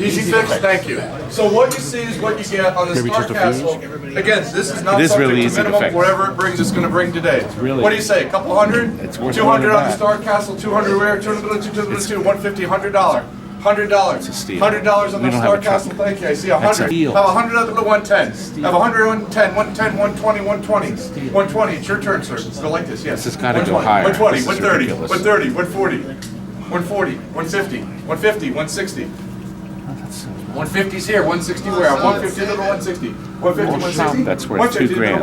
Easy fix, thank you. So what you see is what you get on the Maybe Star just a Castle. Again, this is not It is subject really to easy to minimum, fix. whatever it brings, it's going to bring today. really What do you say, a couple hundred? It's worth 200 more on than the Star Castle, 200 where, 200, 150, $100. $100. a steal. $100 on We the don't Star have a truck. Castle, thank you. I see That's a 100. deal. Have 100 up to the 110. Have 100, 110, 110, 120, 120. 120, it's your turn, sir. Go like this, yes. This has gotta go 120, higher. 120, This is 130, ridiculous. 130, 140, 140, 150, 150, 160. 150's here, 160 where? 150 to the 160. 150, 160. That's worth 150 to the $2,000.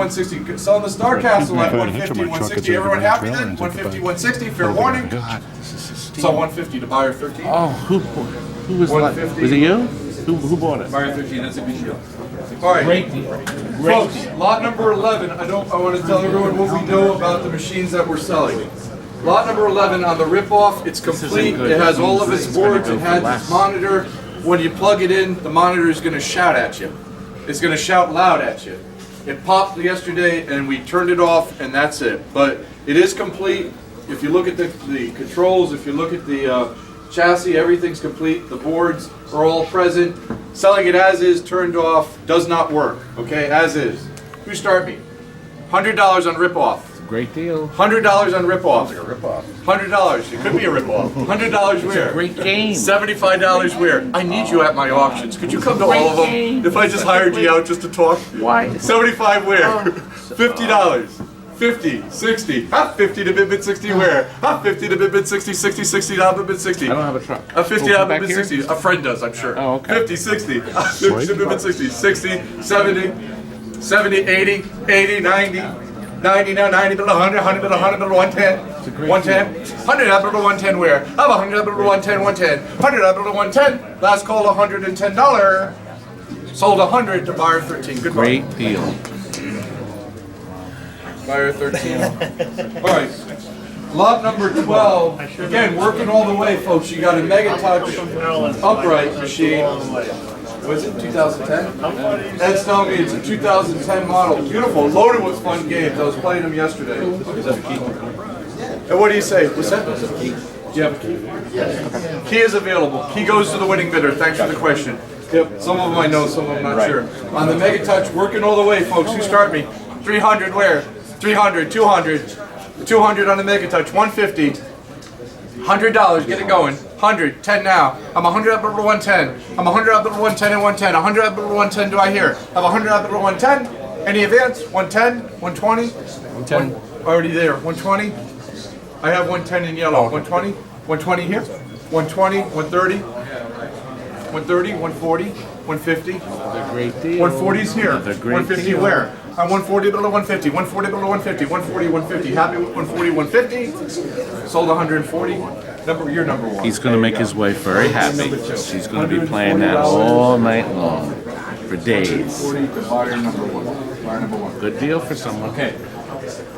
160. Selling the Star Castle at $2,000. 150, My truck is 160. over Everyone my happy trailer then? and took it 150, back. 160, fair warning. God, this is a steal. So 150 to buyer 13. Oh, who was 150. was it you? Who bought it? Buyer 13, that's a good deal. All right. Great deal. Folks, lot number 11, I want to tell everyone what we know about the machines that we're selling. Lot number 11 on the rip-off, it's complete. good. It has That all means of its this is gonna boards, go it for has less. its monitor. When you plug it in, the monitor is going to shout at you. It's going to shout loud at you. It popped yesterday and we turned it off and that's it. But it is complete. If you look at the controls, if you look at the chassis, everything's complete. The boards are all present. Selling it as is, turned off, does not work. Okay, as is. Who start me? $100 on rip-off. great deal. $100 on rip-off. $100. It could be a rip-off. $100 where? Great game. $75 where? I need you at my auctions. Could you come to all of them if I just hired you out just to talk? Why? 75 where? $50. 50, 60, half 50 to bid 60 where? Half 50 to bid 60, 60, 60 to bid 60. I don't have a truck. A 50 Open to back bid here? 60. A friend does, I'm sure. Oh, okay. 50, 60, 50 to bid 60, 60, 70, 70, 80, 80, 90. 90 now, 90 to 100, 100 to 100 to 110, 110, 100 up to 110 where? Have 100 up to 110, 110, 100 up to 110. Last call $110. Sold 100 to buyer 13. Good morning. Great deal. Buyer 13. All right. Lot number 12. Again, working all the way, folks. You got a Mega Touch upright machine. Was it 2010? Ed's telling me it's a 2010 model. Beautiful, loaded with fun games. I was playing them yesterday. And what do you say? What's that? Do you have a key? Yes. Key is available. Key goes to the winning bidder. Thanks for the question. Yep. Some of them I know, some of them I'm not sure. On the Mega Touch, working all the way, folks. Who start me? 300 where? 300, 200, 200 on the Mega Touch, 150, $100, get it going, 100, 10 now, I'm 100 up over 110, I'm 100 up over 110 and 110, 100 up over 110 do I hear? I'm 100 up over 110, any advance? 110, 120, 110, already there, 120, I have 110 in yellow, 120, 120 here, 120, 130, 130, 140, 150, Great deal. 140's here, 150 where? I'm 140 below 150, 140 below 150, 140, 150. Happy with 140, 150. Sold 140. You're number one. He's going to make his wife very happy. She's going to be playing that all night long for days. 140 to buyer number one. Buyer number one. Good deal for someone. Okay.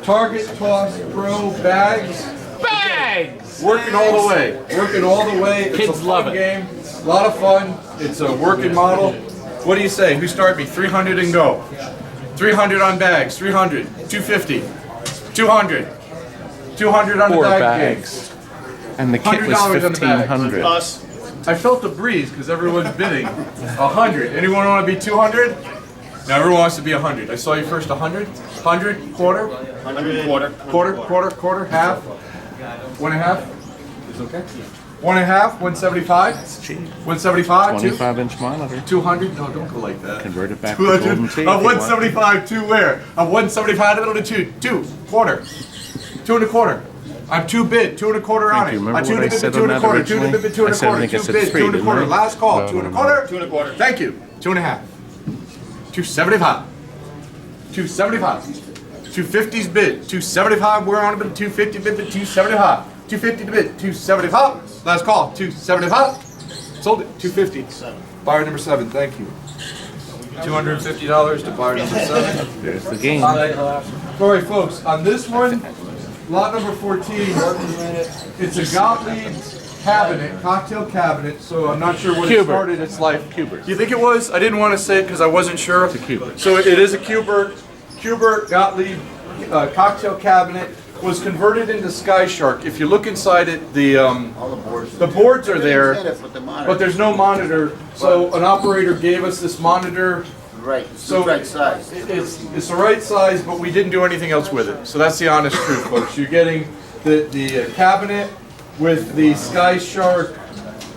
Target, toss, throw, bags. Bags! Working all the way. Working all the way. It's Kids a love fun it. game. A lot of fun. It's a working model. What do you say? Who start me? 300 and go. 300 on bags, 300, 250, 200, 200 on the Four bag bags. games. And the kit was $100 on the bag. $1,500. Us. I felt the breeze because everyone's bidding 100. Anyone want to be 200? Now everyone wants to be 100. I saw you first 100, 100, quarter, 100 quarter. quarter, half, 1.5. Is okay. 1.5, 175, 175, 25-inch monitor. 200. No, don't go like that. Convert it back to 200. golden tape. I'm 175 to where? I'm 175 to middle to quarter. 2 and a quarter. I'm 2 bid, 2 and a quarter on Thank it. you. Remember I'm 2 what and I a said bid, 2 on and a that quarter, 2 and a originally? bid, 2 and I a said I quarter, think I 2 said bid, 3, 2 and a didn't quarter. I? Last call, 2 and a quarter. 2 and a quarter. Thank you. 2 and a half. 275. 275. 250's bid. 275. We're on a bid. 250 bid. 275. 250 to bid. 275. Last call. 275. Sold it. 250. Buyer number 7. Thank you. $250 to buyer number 7. There's the game. All right, folks. On this one, lot number 14. It's a Gottlieb cabinet, cocktail cabinet. So I'm not sure what it started its life. Cubert. You think it was? I didn't want to say it because I wasn't sure. It's a Cubert. So it is a Cubert. Cubert Gottlieb cocktail cabinet was converted into Sky Shark. If you look inside it, the boards are there, but there's no monitor. So an operator gave us this monitor. Right, So right size. it's the right size, but we didn't do anything else with it. So that's the honest truth, folks. You're getting the cabinet with the Sky Shark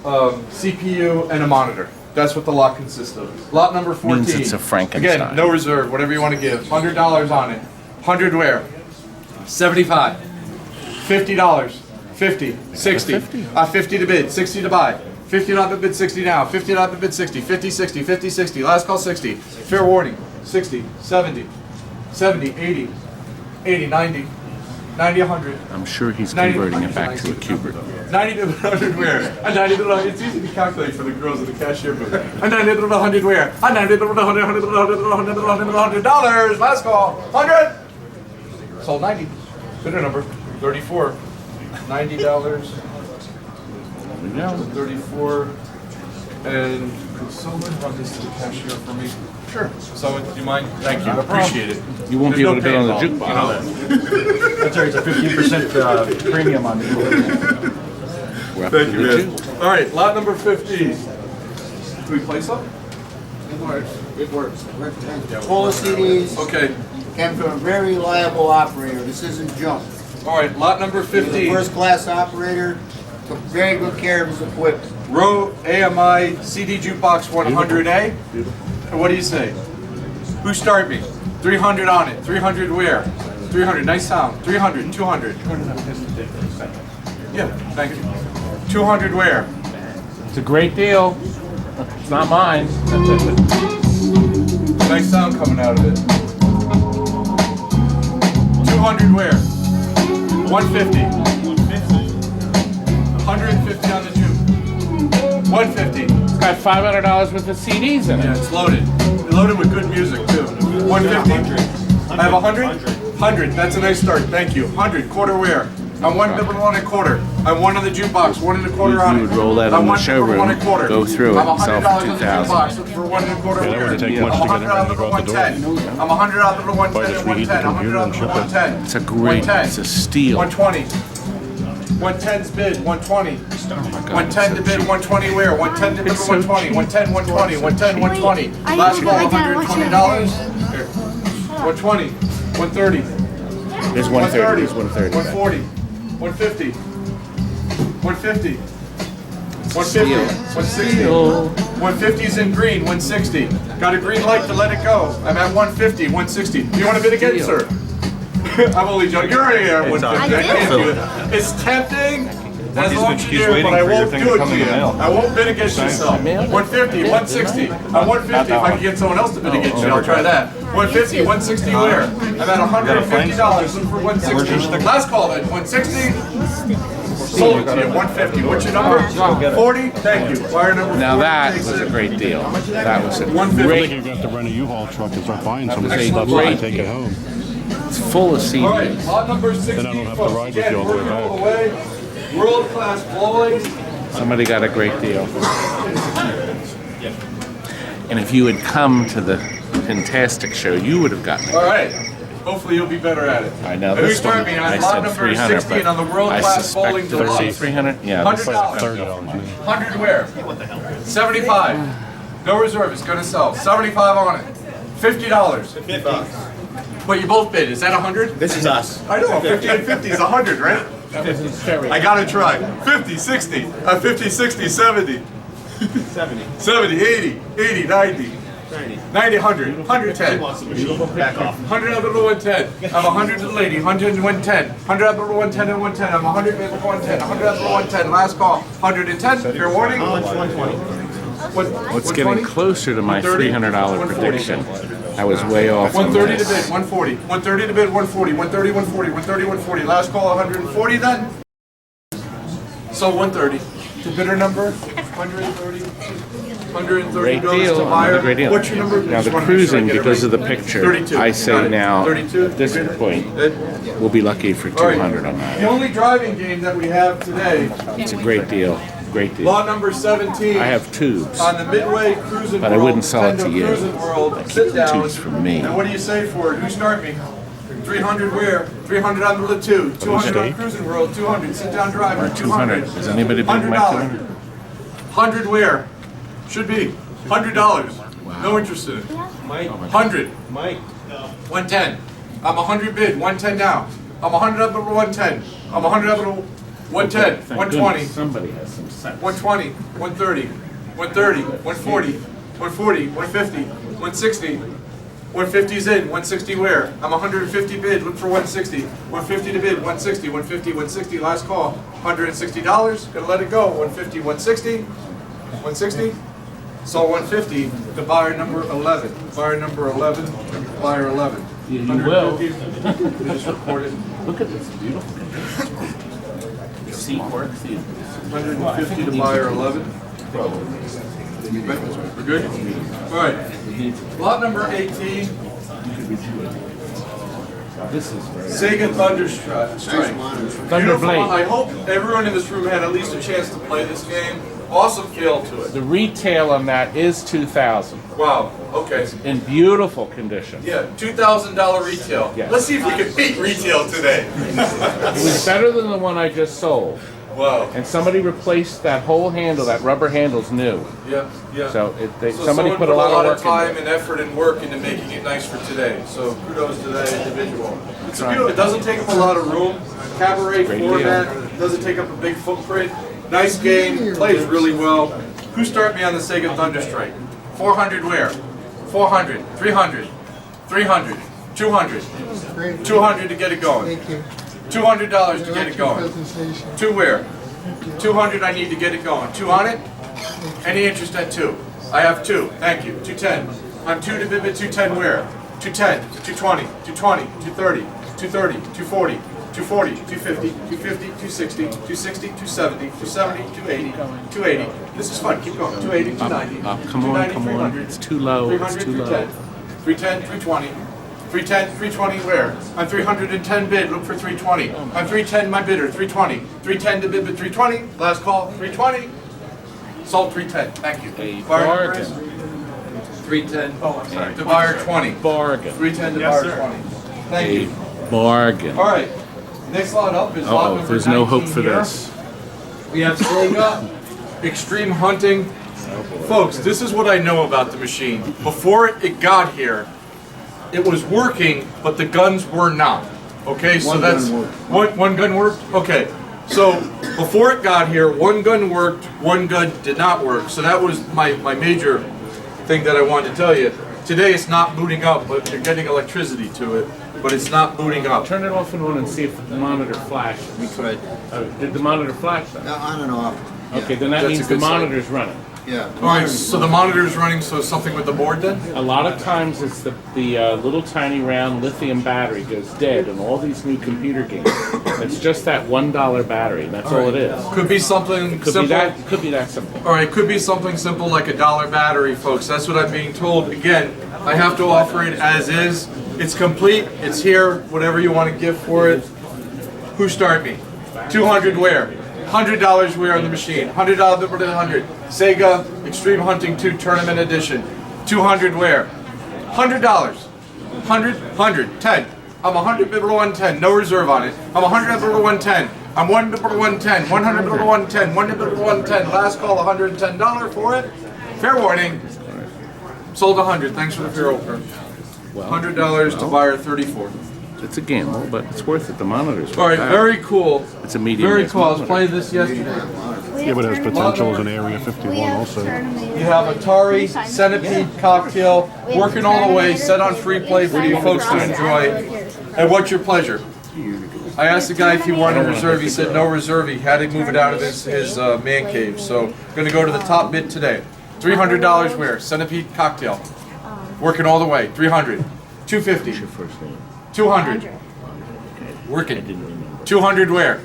CPU and a monitor. That's what the lot consists of. Lot number 14. Means it's a Frankenstein. Again, no reserve, whatever you want to give. $100 on it. 100 where? 75. $50. 50. 60. 50 to bid. 60 to buy. 50 not to bid 60 now. 50 not to bid 60. 50, 60. 50, 60. Last call 60. Fair warning. 60. 70. 70. 80. 80. 90. 90, 100. I'm sure he's 90 converting it back to a Cubert. 90 to 100 where? A 90 to 100. It's easy to calculate for the girls in the cashier booth. A 90 to 100 where? A 90 to 100, 100 to 100 to 100 to 100 to $100. Last call. 100. Sold 90. Bidder number 34. $90. 34. And could someone run this to the cashier for me? Sure. Someone, do you mind? Thank you. Appreciate it. You won't be There's able to bid on the pay involved. jukebox. That's right, it's a 15% premium on it. Thank you, man. All right, lot number 15. Do we play some? It works. Full of CDs. Okay. Came from a very reliable operator. This isn't junk. All right, lot number He's a 15. first-class operator. Took very good care of his equipment. Row AMI CD Jukebox 100A. And what do you say? Who start me? 300 on it. 300 where? 300. Nice sound. 300. 200. Yeah, thank you. 200 where? It's a great deal. It's not mine. Nice sound coming out of it. 200 where? 150. 150 on the juke. 150. It's got $500 worth of CDs in it. Yeah, it's loaded. It's loaded with good music too. 150. I have 100. 100. That's a nice start. Thank you. 100. Quarter where? I'm one double one and quarter. I'm one on the jukebox. 1 and a quarter on it. You would roll that I'm on the one double showroom, one and a quarter. go through it, I'm sell $100 for on the $2,000. jukebox. Look for 1 and a quarter Yeah, that where? wouldn't take much I'm to get 100 it out ready of to the go out the door. 110. I'm 100 out of the 110 Probably just and reheat the 110. 100 computer out and of the ship it. 110. It's a great, 110. it's a steal. 120. 110's bid, 120. 110 to bid, 120 where? 110 to bid, 120. 110, 120. 110, 120. Last call, $120. Here. 120. 130. There's 130, there's 130. 140. 150. 150. 150. 160. 150's in green, 160. Got a green light to let it go. I'm at 150, 160. Do you want to bid again, sir? I'm only joking. You're already at 150. I can't do it. It's tempting. As long as you do it, but I won't do it to you. I won't bid against yourself. 150, 160. I'm 150. If I can get someone else to bid against you, I'll try that. 150, 160 where? I'm at $150. Look for 160. Last call then. 160. Sold it to you. 150. What's your number? 40. Thank you. Wire number 40. Now that was a great deal. That was a I think great, you're going to have to rent a U-Haul truck and start buying some of was this a stuff great and take it home. it's full of All right, CDs. lot number 60. Then I don't have to folks. ride with Again, you all the way working back. all the way. World-class bowling. Somebody got a great deal. And if you had come to the Pintastic show, you would have gotten it. All right. Hopefully you'll be better at it. I know And we this start one, me I on lot said number 300, 60 and but on the I world-class bowling suspect deluxe. 300? Yeah. $100. $30. 100 where? 75. No reserve. It's going to sell. 75 on it. $50. 50. But you both bid. Is that 100? This is us. I know. 50 and 50 is 100, right? I got to try. 50, 60. 50, 60, 70. 70. 70, 80, 80, 90. 90, 100, 110. Back off. 100 out of the 110. I'm 100 to the lady, 100 and 110. 100 out of the 110 and 110. I'm 100 and 110. 100 out of the 110. Last call. 110. Fair warning. How much? 120. What's getting closer to my $300 prediction? I was way off on 130 to this. bid, 140. 130 to bid, 140. 130, 140. 130, 140. Last call, 140 then? So 130. The bidder number, 130. 130 Great goes deal, to buyer. another great deal. What's your number? Now the Just wanna make sure I cruising, get it because right. of the picture, 32. I Got say it. now, 32. at this point, we'll be lucky for All right. 200 on that. The only driving game that we have today, It's a great deal, great deal. law number 17. I have tubes. On the Midway Cruising But I World, wouldn't sell it to Nintendo you. Cruising World, I keep sit the down. tubes from me. And what do you say for it? Who start me? 300 where? 300 on the 2. 200 on steak? Cruising World. 200. Sit down driver. 200. Has anybody bid my $100. 200? 100 where? Should be $100. No interest in it. Mike. 100. Mike. 110. I'm 100 bid. 110 now. I'm 100 up over 110. I'm 100 up over 110. Thank 120. goodness somebody has some sense. 120, 130, 130, 140, 140, 150, 160. 150's in, 160 where? I'm 150 bid, look for 160. 150 to bid, 160, 150, 160, last call. $160, gonna let it go. 150, 160, 160. So 150, the buyer number 11. Buyer number 11, buyer 11. You will. 150. They just recorded. Look at this beautiful. The seat works. 150 to buyer 11. We're good? All right. Lot number 18. This is Sega Thunderstrike. Thunderblade. I hope everyone in this room had at least a chance to play this game. Awesome feel to it. The retail on that is $2,000 Wow. Okay. in beautiful condition. Yeah, $2,000 retail. Yes. Let's see if we can beat retail today. It was better than the one I just sold. Wow. And somebody replaced that whole handle. That rubber handle's new. Yeah, yeah. So somebody someone put a lot of work time into it. and effort and work into making it nice for today. So kudos to that individual. It's beautiful. It doesn't take up a lot of room. Cabaret Great format doesn't take up a big footprint. Nice game. Plays really well. Who start me on the Sega Thunderstrike? 400 where? 400, 300, 300, 200, 200 to get it going. Thank you. $200 to get it going. Presentation. 2 where? 200 I need to get it going. 2 on it? Any interest at 2? I have 2. Thank you. 210. I'm 2 to Vivid 210 where? 210, 220, 220, 230, 230, 240, 240, 250, 250, 260, 260, 270, 270, 280, 280. This is fun. Keep going. 280, 290, Come on, 290, come on. 300, It's too low. It's 300, too low. 310, 320. 310, 320 where? I'm 310 bid, look for 320. I'm 310 my bidder, 320. 310 to bid, but 320. Last call, 320. Sold 310, thank you. A Buyer bargain. price? 310. Oh, I'm sorry. To buyer 20. Bargain. 310 to buyer 20. Thank you. Bargain. All right, next lot up is lot Oh, number there's no hope 19 for here. this. We have Sega Extreme Hunting. Folks, this is what I know about the machine. Before it got here, it was working, but the guns were not. Okay, so that's one gun worked. Okay, so before it got here, one gun worked, one gun did not work. So that was my major thing that I wanted to tell you. Today it's not booting up, but you're getting electricity to it, but it's not booting up. Turn it off and on and see if the monitor flashed. We could. Did the monitor flash then? On and off. Okay, then that That's a means the good sign. monitor's running. Yeah. All right, so the monitor's running, so something with the board then? A lot of times it's the little tiny round lithium battery goes dead in all these new computer games. It's just that $1 battery, and that's all it is. Could be something Could simple. be that. Could be that simple. All right, could be something simple like $1 battery, folks. That's what I'm being told. Again, I have to offer it as is. It's complete. It's here. Whatever you want to give for it. Who start me? 200 where? $100 where on the machine. $100 bid for the 100. Sega Extreme Hunting 2 Tournament Edition. 200 where? $100. 100. 10. I'm 100 bid for 110. No reserve on it. I'm 100 bid for 110. I'm 1 bid for 110. 100 bid for 110. 1 bid for 110. Last call $110 for it. Fair warning. Sold 100. Thanks for the fair offer. $100 to buyer 34. It's a gamble, but it's worth it. The monitor's All right, very cool. It's a medium. Very cool. I was playing this yesterday. Yeah, but it has potential as an Area 51 also. You have Atari, Centipede, Cocktail, working all the way, set on free play for you folks to enjoy. And what's your pleasure? I asked the guy if he wanted a reserve. He said no reserve. He had to move it out of his man cave. So going to go to the top bid today. $300 where? Centipede, Cocktail. Working all the way. 300. 250. 200. Working. 200 where?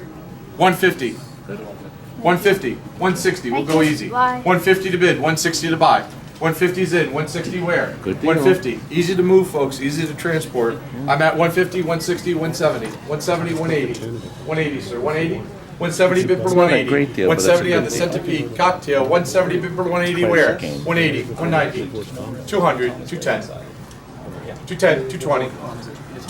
150. 150. 160. We'll go easy. 150 to bid. 160 to buy. 150's in. 160 where? Good deal. 150. Easy to move, folks. Easy to transport. I'm at 150, 160, 170. 170, 180. 180, sir. 180. 170 bid for It's not a 180. great deal, but that's a 170 on good the deal. Centipede Cocktail. 170 bid for 180 where? 180. 190. 200. 210. 210. 220.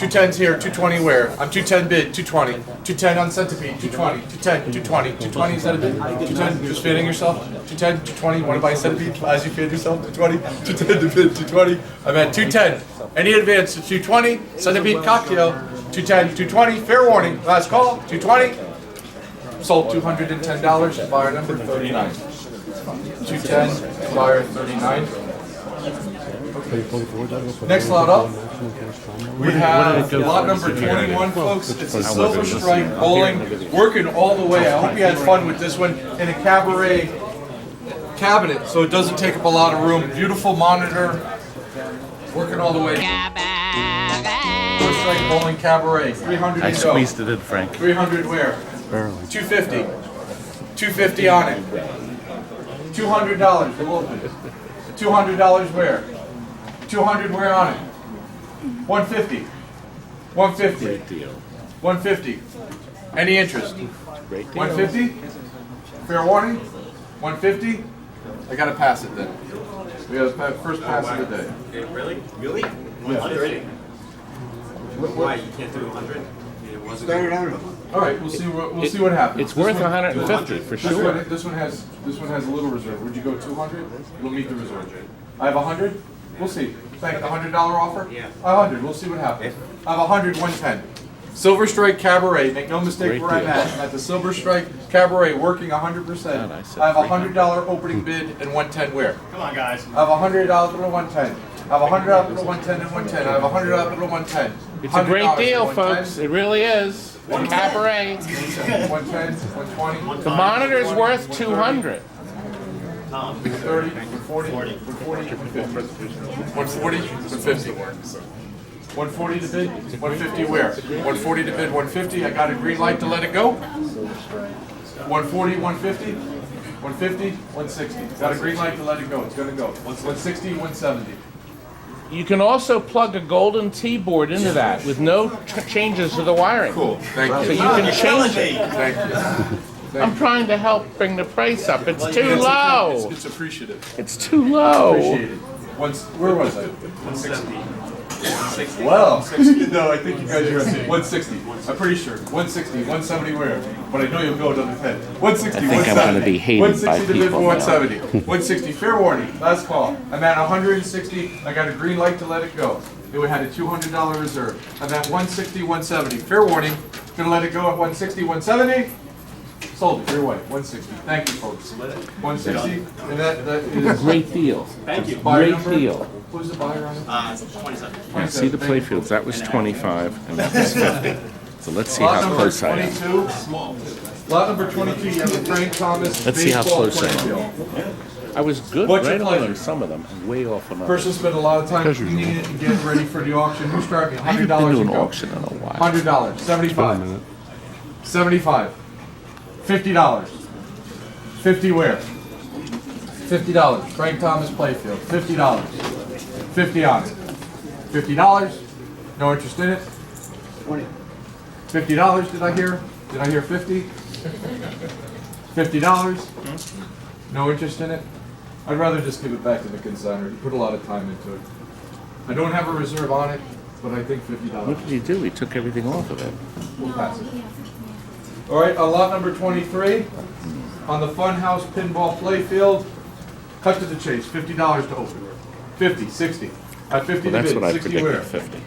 210's here, 220 where? I'm 210 bid, 220. 210 on Centipede, 220. 210, 220. 220 is that a bid? 210, just fitting yourself? 210, 220, want to buy Centipede as you fit yourself? 220, 210 to bid, 220. I'm at 210. Any advance to 220, Centipede Cocktail, 210, 220, fair warning, last call, 220. Sold $210, buyer number 39. 210, buyer 39. Next lot up, we have lot number 21, folks. It's a Silver Strike bowling, working all the way. I hope you had fun with this one in a cabaret cabinet, so it doesn't take up a lot of room. Beautiful monitor, working all the way. Silver Strike bowling cabaret, 300 I to go. squeezed it in, Frank. 300 where? 250. 250 on it. $200. We'll open it. $200 where? 200 where on it? 150. 150. Great deal. 150. Any interest? Great deal. 150? Fair warning? 150? I gotta pass it then. We have the first pass of the day. Really? 100? Why, you can't do 100? Started out. All right, we'll see what happens. It's worth This one- 150 for sure. This one has a little reserve. Would you go 200? It'll meet the reserve. I have 100. We'll see. Thank the $100 offer. Yeah. 100. We'll see what happens. I have 100, 110. Silver Strike Cabaret. Make no mistake Great where I'm deal. at the Silver Strike Cabaret, working 100%. God, I said I have a $100 opening bid and 110 where? Come on, guys. I have a $100 to 110. I have a $100 to 110 and 110. I have a $100 to 110. It's a great $100 deal, to 110. folks. It really is. The Cabaret. 110, 120. The monitor's worth 200. 130, 140, 140, 150. 150. 140 to bid, 150 where? 140 to bid, 150. I got a green light to let it go. 140, 150, 150, 160. Got a green light to let it go. It's gonna go. 160, 170. You can also plug a golden T-board into that with no changes to the wiring. Cool. Thank So you. you can change it. Thank you. I'm trying to help bring the price up. It's too low. It's appreciative. It's too low. Appreciated. Where was I? 160. Wow. No, I think you guys are at 160. I'm pretty sure. 160, 170 where? But I know you'll go another 10. 160, I think I'm gonna be hated 160 by to bid people for now. 170. 160, fair warning, last call. I'm at 160, I got a green light to let it go. It had a $200 reserve. I'm at 160, 170. Fair warning, gonna let it go at 160, 170. Sold it, your way, 160. Thank you, folks. 160, and that is Great deal. Thank you. buyer Great number. deal. Who's the buyer on it? 27. Yeah, see the Playfields. That was 25 and that was 50. So let's see Lot how number close I am. 22. Lot number 22, you have the Frank Thomas Let's see how baseball close I am. playfield. I was good What's your right on pleasure? on some of them and way off on others. Person spent a lot of time Pleasure. cleaning it and getting ready for the auction. Who's starting? I haven't been $100 to to an go. auction in a while. $100. 75. 75. $50. 50 where? $50. Frank Thomas Playfield. $50. 50 on it. $50. No interest in it. $50. Did I hear? Did I hear 50? $50. No interest in it. I'd rather just give it back to the consignor. He put a lot of time into it. I don't have a reserve on it, but I think $50. What did he do? He took everything off of it. We'll pass it. All right, on lot number 23, on the Funhouse Pinball Playfield, cut to the chase, $50 to open. 50, 60. At 50 Well, to that's bid, what I 60 where? predicted, 50.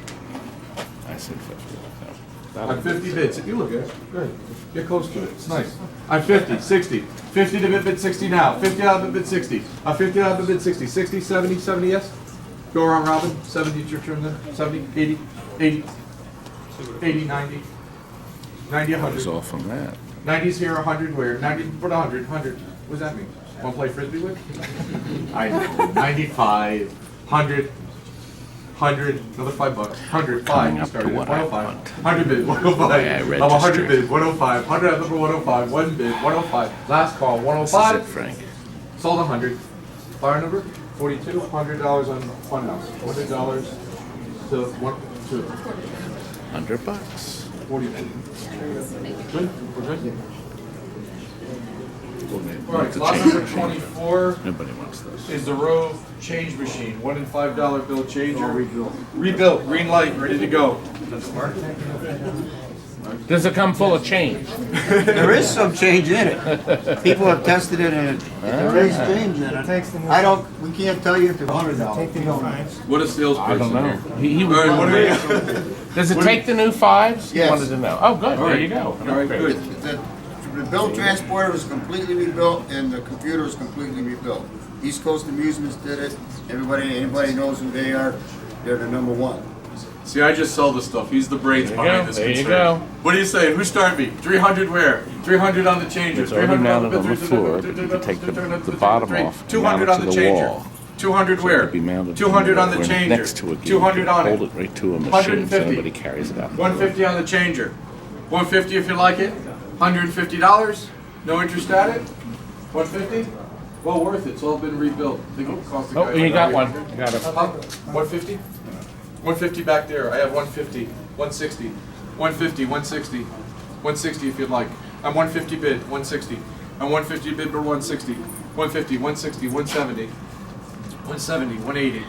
I said 50. At 50 bids, if you look at it, good. Get close to it, it's nice. At 50, 60. 50 to bid 60 now. 50 out of bid 60. 50 out of bid 60. 60, 70, 70, yes? Go around, Robin. 70, it's your turn then. 70, 80, 80, 80, 90. 90, I was 100. off on that. 90's here, 100 where? 90, put 100, 100. What does that mean? Want to play Frisbee with? I know. 95, 100, 100, another $5. 100, 5. Coming You up to started what at I 105. want. 100 bid, 105. I I'm 100 registered. bid, 105. 100 out of number 105. One bid, 105. Last call, This is 105. it, Frank. Sold 100. Buyer number 42. $100 on Funhouse. $100 to 1, 2. $100. 42. Good? We're good? All right, lot number 24 Nobody wants those. is the Rove change machine. $1 and $5 bill changer. Rebuilt, green light, ready to go. Does it come full of change? There is some change in it. People have tested it and there is change in it. We can't tell you if it's $100. What a I salesperson don't know. here. He All right, what would. do we? Does it take the new fives? He Yes. wanted to know. Oh, good. There you go. All right, good. The bill transporter was completely rebuilt and the computer was completely rebuilt. East Coast Amusements did it. Anybody knows who they are. They're the number one. See, I just sell the stuff. He's the brains There you behind go. this There you concern. go. What are you saying? Who's starting me? 300 where? 300 on the changer. It's already 300 mounted on the floor, but you could take the bottom off and 200 mount it on to the the changer. wall. 200 So it where? could be mounted 200 on the right changer. next to a gear. 200 on Hold it. it right to a machine so 150. nobody carries it out. 150 on the changer. 150 if you like it. $150. No interest at it. 150. Well worth it. It's all been rebuilt. Think it cost the Oh, guy you got like one. You got it. 150. 150 back there. I have 150. 160. 150. 160. 160 if you'd like. I'm 150 bid. 160. I'm 150 bid for 160. 150. 160. 170. 170. 180.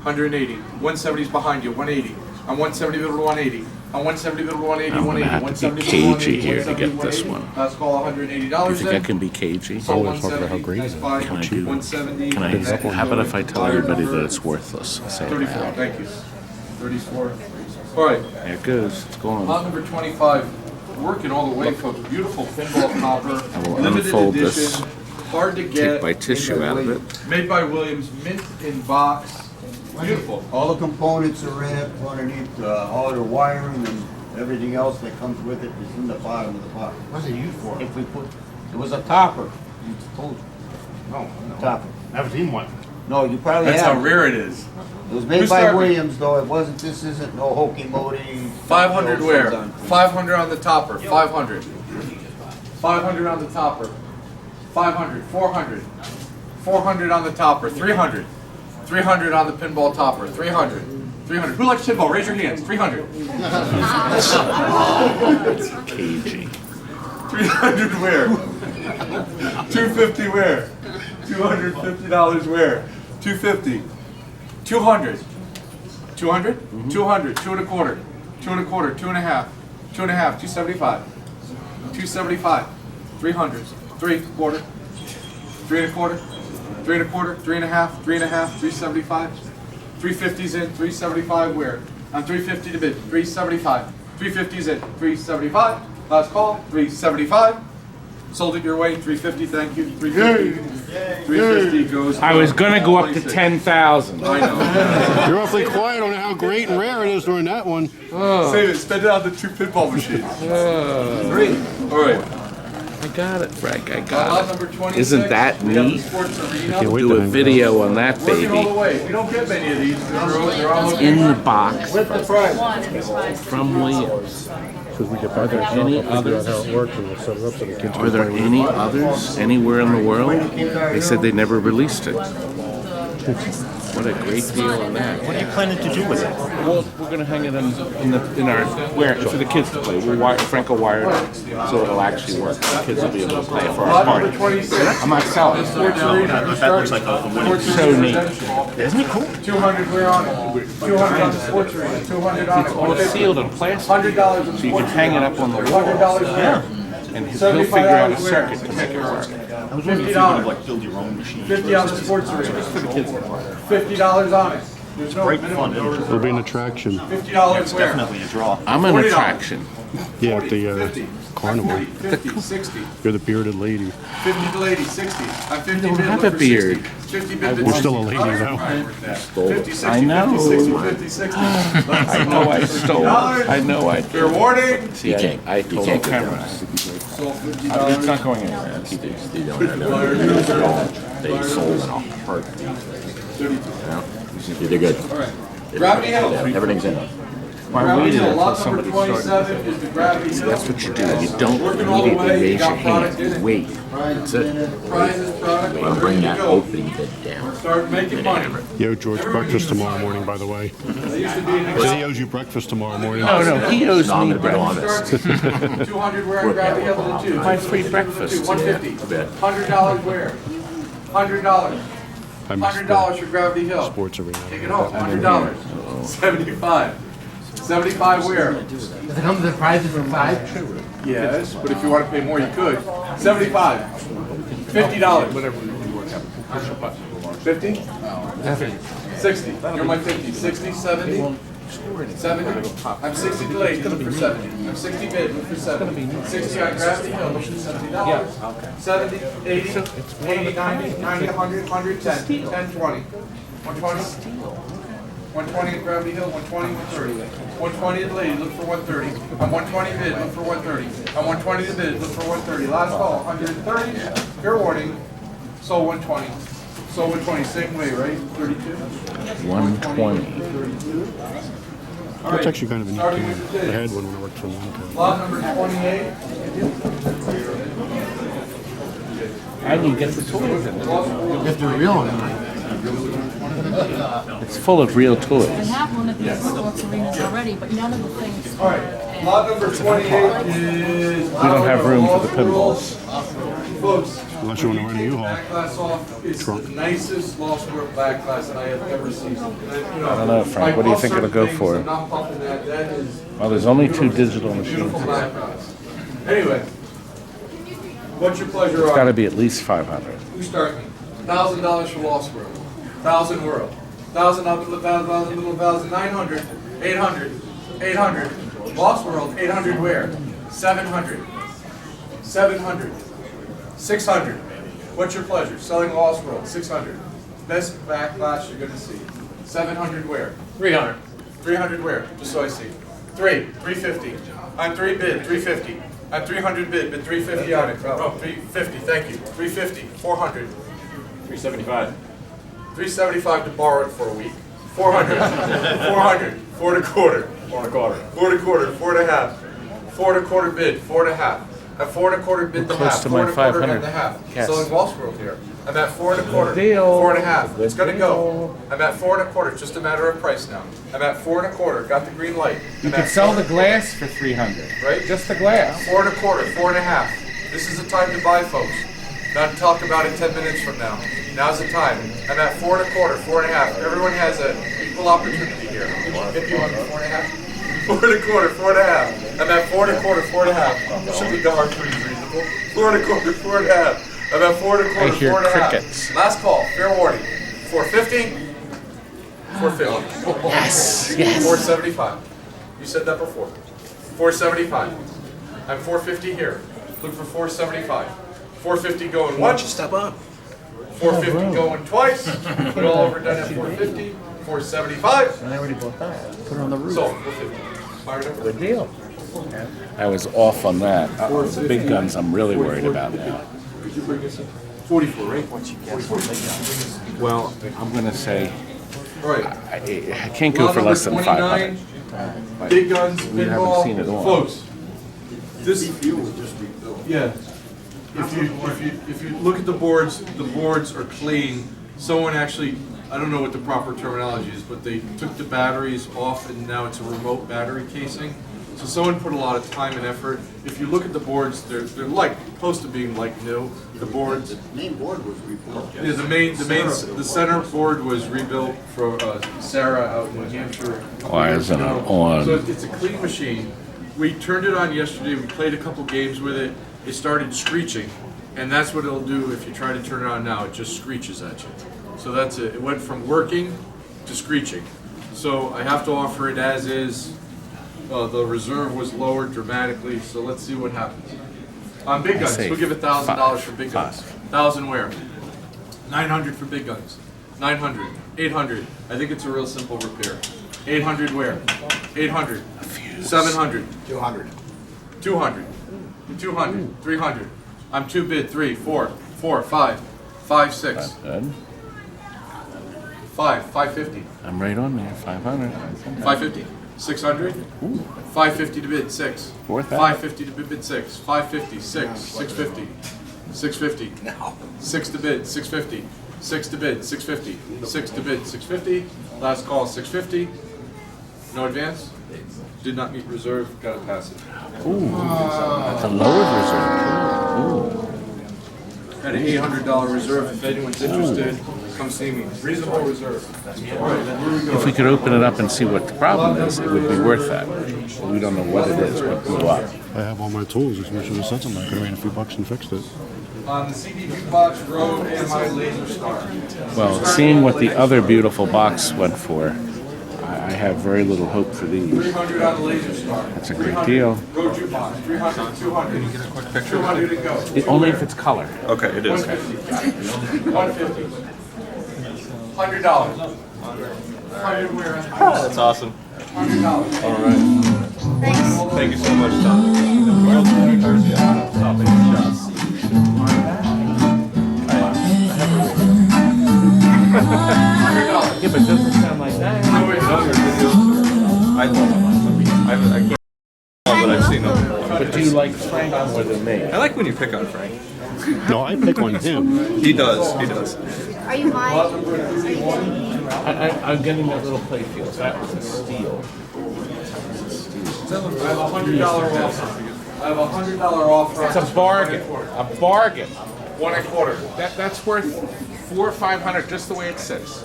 180. 170's behind you. 180. I'm 170 bid for 180. On 170 bid, 180, I'm gonna 180, have to 170 be bid, cagey 180, here to get 170, this 180. one. Last call, $180 You think I then. can be cagey? Sold always talk about how 170, great nice it is. buy. Can I do? 170. Can I? How about if I tell everybody that it's worthless? Say it 34, loud. thank you. 34. All right, There it goes. It's gone. lot number 25. Working all the way, folks. Beautiful pinball copper. I will Limited unfold edition. this. Hard to get. Take my tissue out of it. Made by Williams, mint in box. Beautiful. All the components are in it underneath, all the wiring and everything else that comes with it is in the bottom of the box. What's it used for? If we put, it was a topper. You told you. No, Topper. never seen one. No, you probably That's how have. rare it is. It was made Who by started? Williams, though. It wasn't, this isn't no hokey mokey. 500 where? 500 on the topper. 500. 500 on the topper. 500. 400. 400 on the topper. 300. 300 on the pinball topper. 300. 300. Who likes pinball? Raise your hands. 300. Cagey. 300 where? 250 where? $250 where? 250. 200. 200? 200. 2 and a quarter. 2 and a quarter. 2 and a half. 2 and a half. 275. 275. 300. 3 quarter. 3 and a quarter. 3 and a quarter. 3 and a half. 3 and a half. 375. 350's in. 375 where? On 350 to bid. 375. 350's in. 375. Last call. 375. Sold it your way. 350. Thank you. 350. 350 goes. I was gonna go up to 26. 10,000. I know. You're awfully quiet on how great and rare it is during that one. Save it. Spend it on the 2 pinball machines. 3. All right. I got it, Frank. I Lot got it. number 26. Isn't that we have the neat? Sports Arena. Can't wait Do to a hang video on that Working all the baby. way. We don't get many of these. They're all In the box with the price. One and five. from Williams. Because we get back there, Any figure out others? how it works, and we'll set it up so the kids Are can there play with it. any others anywhere in the world? They said they never released it. What a great deal on that. What are you planning to do with it? Well, we're gonna hang it in our where for the kids to play. Frank will wire it up so it'll actually work. The kids will be able to play it for our Lot party. number 26. I'm not selling it. Sports Arena. That looks like a winning. So neat. Isn't it cool? 200 we're on it. 200 on the Sports Arena. 200 on it. It's all sealed in plastic, $100 on the so you can hang it up on the wall, $100 there. and he'll figure out a circuit to make it work. I was wondering if you could like build your own machine. 50 on the Sports Arena. $50 on it. There's no Great minimum. fun. It'll be an attraction. $50 where? Definitely a draw. I'm an $40. attraction. Yeah, at the 50. carnival. 50, 60. You're the bearded lady. 50 to lady, 60. I'm 50 don't bid, have look a for beard. 60. 50 bid to You're still a 60. lady, though. 50, 60, I know. 50, 60, 50, 60. I know I stole. I know I Fair warning. See, I told the cameras. Sold It's $50. not going anywhere. Keep it. They sold in a heartbeat. 32. They're good. Gravity Hill. Everything's in. Why Gravity wait Hill, until lot number somebody starts? 27 is the Gravity Hill. That's what you do. You don't Working all the immediately way, you raise your got product hand. in it. You wait. Prizes, That's it. prizes, product, Well, bring ready to that go. opening bit down. Start making money. Yo, George, breakfast tomorrow morning, by the way. They used to be in Said he owes you breakfast tomorrow morning. No, he owes No, I'm me gonna be honest. breakfast. 200 where on Gravity Hill to the 2. My free breakfast. 150. $100 where? $100. I missed $100 for Gravity Hill. the sports arena. Take it home. $100. 75. 75 where? Does it come with the prizes for 5? Yes, but if you want to pay more, you could. 75. $50. Whatever you work out. Push a button. 50? 60. You're my 50. 60, 70? 70? I'm 60 delayed, look for 70. I'm 60 bid, look for 70. 60 on Gravity Hill, look for $70. 70, 80, 80, 90, 90, 100, 110, 10, 20. 120? 120 at Gravity Hill, 120, 130. 120 at Lady, look for 130. I'm 120 bid, look for 130. I'm 120 to bid, look for 130. Last call, 130. Fair warning. Sold 120. Sold 120, same way, right? 32? 120. 32. All That's right, actually kind of a neat starting game. with the I bid. had one when I worked for Lonco. Lot number 28. And you get the toys in it. If they're real. It's full of real I toys. have one of these sports arenas already, but none of the things. All right, lot number 28 is. We don't have room for the pinballs. Folks, Unless you want to rent a U-Haul. Back glass off is the nicest Lost World back glass that I have ever seen. I don't know, Frank. What do you think it'll go for? I'm not pumping that. That is Well, there's only 2 digital machines. beautiful back glass. Anyway, what's your pleasure? It's got to be at least 500. Who's starting? $1,000 for Lost World. 1,000 World. 1,000 up to 1,000, little 1,000, 900, 800, 800. Lost World, 800 where? 700. 700. 600. What's your pleasure? Selling Lost World, 600. Best back glass you're going to see. 700 where? 300. 300 where? Just so I see. 350. On 3 bid, 350. On 300 bid, 350 on it. Oh, 350, thank you. 350, 400. 375. 375 to borrow it for a week. 400. 400. 4 and a quarter. 4 and a quarter. 4 and a quarter. 4 and a half. 4 and a quarter bid. 4 and a half. At 4 and a quarter bid the Close half. to 4 my and a quarter 500. and a half. Yes. Selling Lost World here. I'm at 4 and a quarter. deal. 4 and a half. It's Good gonna go. deal. I'm at 4 and a quarter. Just a matter of price now. I'm at 4 and a quarter. Got the green light. You I'm could at sell 4 the and a quarter. glass for 300. Right? Just the glass. 4 and a quarter, 4 and a half. This is the time to buy, folks. Not to talk about it 10 minutes from now. Now's the time. I'm at 4 and a quarter, 4 and a half. Everyone has an equal opportunity here. If you want 4 and a half. 4 and a quarter, 4 and a half. I'm at 4 and a quarter, 4 and a half. Should be darn pretty reasonable. 4 and a quarter, 4 and a half. I'm at 4 and a quarter, I hear 4 and a half. crickets. Last call, fair warning. 450. 450. Yes, yes. 475. You said that before. 475. I'm 450 here. Look for 475. 450 going once. Step up. 450 going twice. Put it all over done at 450. 475. I already bought that. Put it on the roof. Sold. 450. Fired up. Good deal. I was off on that. The big guns I'm really worried about now. Could you bring this up? 44, right? Well, I'm going to say All right. I can't go for less than 500. Big guns, We haven't pinball, seen it all. folks. This yeah. If you look at the boards are clean. Someone actually, I don't know what the proper terminology is, but they took the batteries off and now it's a remote battery casing. So someone put a lot of time and effort. If you look at the boards, they're like close to being like new. The boards. Main board was rebuilt. Yeah, the center board was rebuilt for Sarah out in New Hampshire. Why isn't it on? So it's a clean machine. We turned it on yesterday. We played a couple games with it. It started screeching, and that's what it'll do if you try to turn it on now. It just screeches at you. So that's it. It went from working to screeching. So I have to offer it as is. The reserve was lowered dramatically. So let's see what happens. On big guns, we'll give $1,000 for big guns. 1,000 where? 900 for big guns. 900, 800. I think it's a real simple repair. 800 where? 800. 700. 200. 200. 200. 300. I'm 2 bid. 3, 4, 4, 5, 5, 6, Good. 5, 550. I'm right on there. 500. 550. 600. 550 to bid. 6. 4,000. 550 to bid. 6. 550. 6. 650. 650. 6 to bid. 650. 6 to bid. 650. 6 to bid. 650. Last call. 650. No advance. Did not meet reserve. Got to pass it. That's a lowered reserve. At an $800 reserve. If anyone's interested, come see me. Reasonable reserve. All right, then here we go. If we could open it up and see what the problem is, it would be worth that. We don't know what it is, what blew up. I have all my tools. Just wish I should have said something. I could have made a few bucks and fixed it. On the CD Jukebox Road AMI Laser Star. Well, seeing what the other beautiful box went for, I have very little hope for these. 300 on the Laser Star. That's a great deal. Road Jukebox. 300, 200. Can you get a quick picture? 200 to go. Only if it's color. Okay, it is. 150. 150. $100. 100 where? That's awesome. $100. All right. Thank you so much, Todd. Yeah, but it doesn't sound like that. I can't, but I've seen them. But do you like Frank more than me? I like when you pick on Frank. No, I pick on him. He does. He does. Are you mine? I'm getting that little Playfields. That was a steal. I have $100 off. I have $100 off. It's a bargain. A bargain. 1 1/4. That's worth $400 or $500 just the way it sits.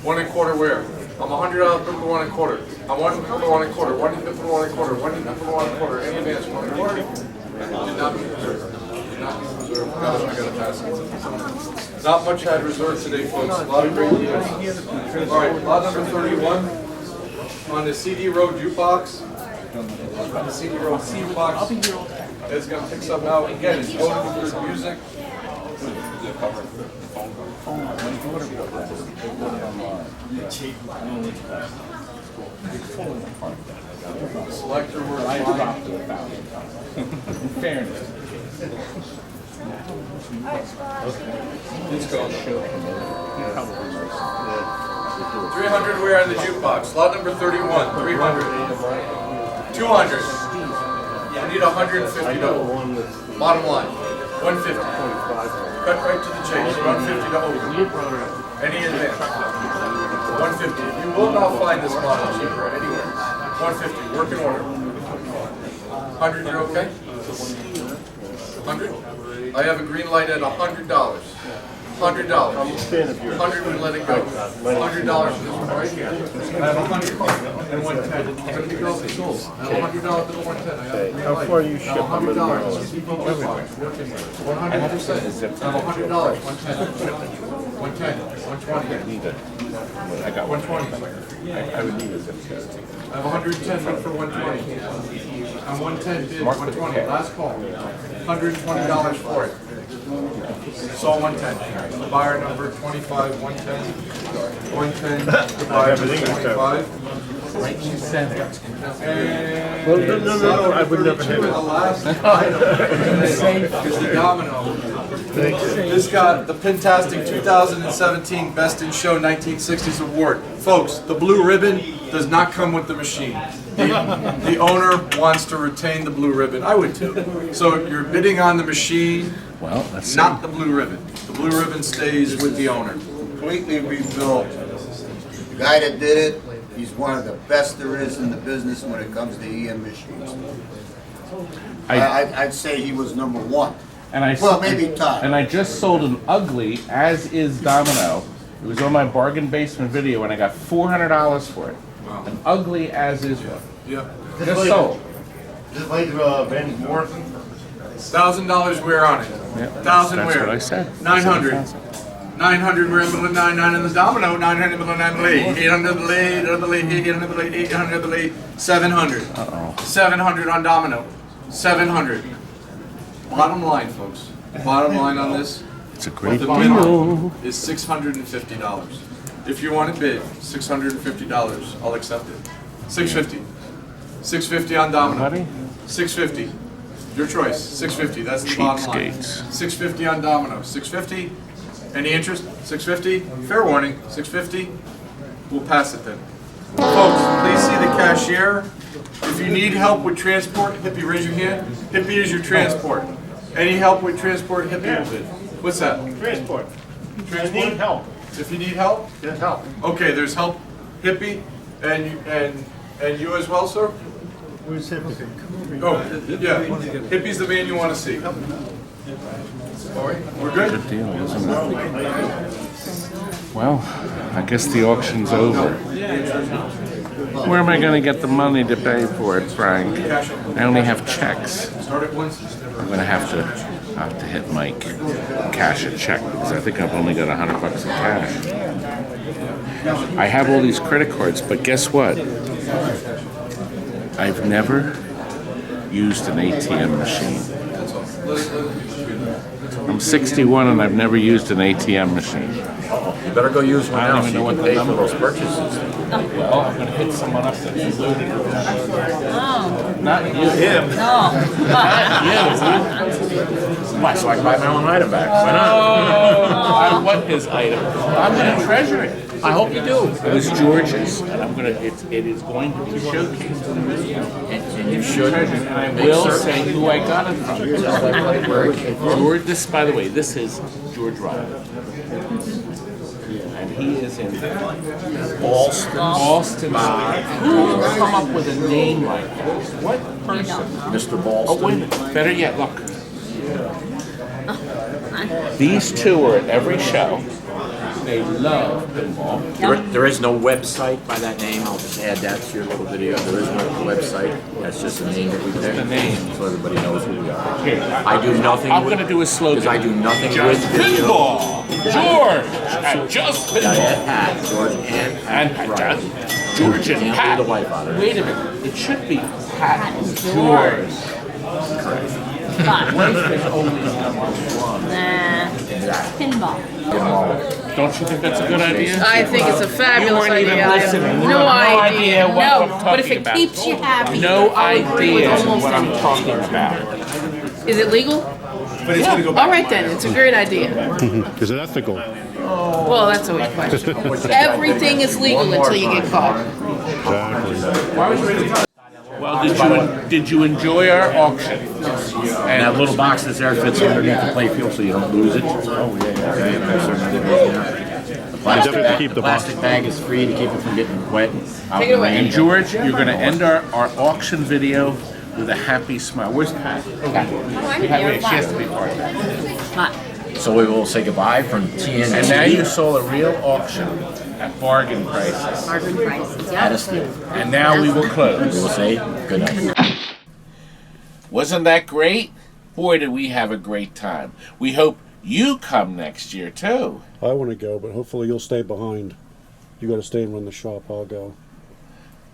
1 1/4 where? I'm $100 bill for 1 1/4. I'm 1 bill for 1 1/4. 1 bill for 1 1/4. 1 bill for 1 1/4. Any advance 1 1/4? Did not be reserved. Did not be reserved. I gotta pass it. Not much had reserved today, folks. A lot of great deals. All right, lot number 31 on the CD Road Jukebox. On the CD Road Jukebox. It's gonna pick something out. Again, it's loaded with good music. Selector work. Fairness. Let's go. 300 wear on the jukebox. Lot number 31. 300. 200. I need $150. Bottom line. 150. Cut right to the chase. 150 to open. Any advance. 150. You will not find this model cheaper anywhere. 150. Work in order. 100. You're okay? 100. I have a green light at $100. $100. 100 we let it go. $100 for this one right here. I have 100 and 110. I'm going to go for sold. I have $100 to 110. I have a green light. How far you ship them in the mail? 100%. I have $100. 110. 110. 120. I got 120. I would need a zip code. I have 110 bid for 120. I'm 110 bid, 120. Last call. $120 for it. So 110. The buyer number 25, 110. 110. The buyer number 25. And no, I would never have the last item is the domino. This got the Pintastic 2017 Best in Show 1960s Award. Folks, the blue ribbon does not come with the machine. The owner wants to retain the blue ribbon. I would too. So you're bidding on the machine, Well, let's see. not the blue ribbon. The blue ribbon stays with the owner. Completely rebuilt. The guy that did it, he's one of the best there is in the business when it comes to EM machines. I'd say he was number one. And I Well, maybe Todd. And I just sold an ugly as is domino. It was on my bargain basement video, and I got $400 for it. An ugly as is one. Yeah. Just sold. Just like Van Morrison. $1,000 wear on it. Yeah, 1,000 that's wear. what I said. 900. 900 we're in the 99 in the domino. 900 in the 9 lead. 800 the lead. 800 the lead. 800 the lead. 800 the lead. 700. 700 on domino. 700. Bottom line, folks. Bottom line on this. It's a great The deal. minimum is $650. If you want to bid $650, I'll accept it. $650. $650 on domino. Buddy? $650. Your choice. $650. That's the bottom line. Cheapskates. $650 on domino. $650. Any interest? $650. Fair warning. $650. We'll pass it then. Folks, please see the cashier. If you need help with transport, Hippie, raise your hand. Hippie is your transport. Any help with transport, Hippie will bid. What's that? Transport. Transport? I need help. If you need help? There's help. Okay, there's help, Hippie, and you as well, sir? Where's Hippie? Oh, yeah. Hippie's the man you want to see. All right, we're good? Good deal, isn't it? Well, I guess the auction's over. Where am I going to get the money to pay for it, Frank? I only have checks. Start at once. I'm going to have to hit Mike, cash a check, because I think I've only got $100 in cash. I have all these credit cards, but guess what? I've never used an ATM machine. I'm 61 and I've never used an ATM machine. You better go use one I now don't so even know you what can the pay for number those purchases. Well, I'm going to hit someone up that's looted. Oh, Not you. Him. no. Why, so I can buy my own item back? Why not? I want his item. I'm going to treasure it. I hope you do. It was George's, and I'm gonna. It is going to be showcased in the video. You should. And I will say who I got it from. George. This, by the way, this is George Ryan, and he is in Alston. Who would come up with a name like this? What person? Mr. Oh, Ballston. wait a minute. Better yet, look. These two are at every show. They love pinball. There is no website by that name. I'll just add that to your little video. There is no website. That's just a name that we picked. The name. So everybody knows who we are. Here, I do nothing I'm with... going to do a slogan. Because I do nothing Just with video. pinball. George at Just Yeah, Pinball. Pat, George, and Pat. And Right. Pat. George and Can't Pat. leave the wife out of it. Wait a minute. It should be Pat and George. Wife is always number one. Nah. Pinball. Don't you think that's a good idea? I think it's a fabulous You weren't even idea. I have listening. You no have no idea. idea what no, I'm talking but if it about. keeps you happy, No I'll agree with idea almost what I'm anything. talking about. Is it legal? But it's gonna go back. All right then, it's a great idea. Is it ethical? Well, that's always a question. Everything is legal until you get caught. Exactly. Well, did you enjoy our auction? And that little box that's there fits underneath the playfield so you don't lose it. Oh, yeah. Okay, and there's certain other things in there. The plastic, definitely keep the plastic bag is free to keep it from getting wet. Out Take in it the away. rain. And George, you're going to end our auction video with a happy smile. Where's Pat? She has to be part of that. So we will say goodbye from TNT. And now you saw a real auction at bargain prices. Bargain prices, At yeah. a steal. And now we will We close. will say good night. Wasn't that great? Boy, did we have a great time. We hope you come next year, too. I want to go, but hopefully you'll stay behind. You got to stay and run the shop. I'll go.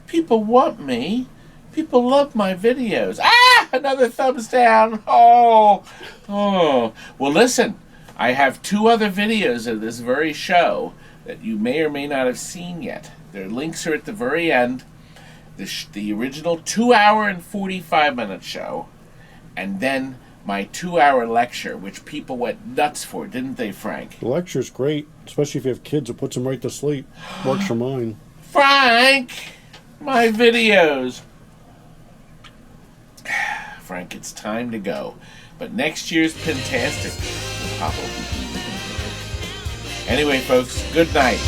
People want me. People love my videos. Ah, another thumbs down. Oh. Well, listen, I have 2 other videos of this very show that you may or may not have seen yet. Their links are at the very end. The original 2-hour and 45-minute show, and then my 2-hour lecture, which people went nuts for, didn't they, Frank? The lecture's great, especially if you have kids. It puts them right to sleep. Works for mine. Frank, my videos. Frank, it's time to go. But next year's Pintastic will probably be. Anyway, folks, good night.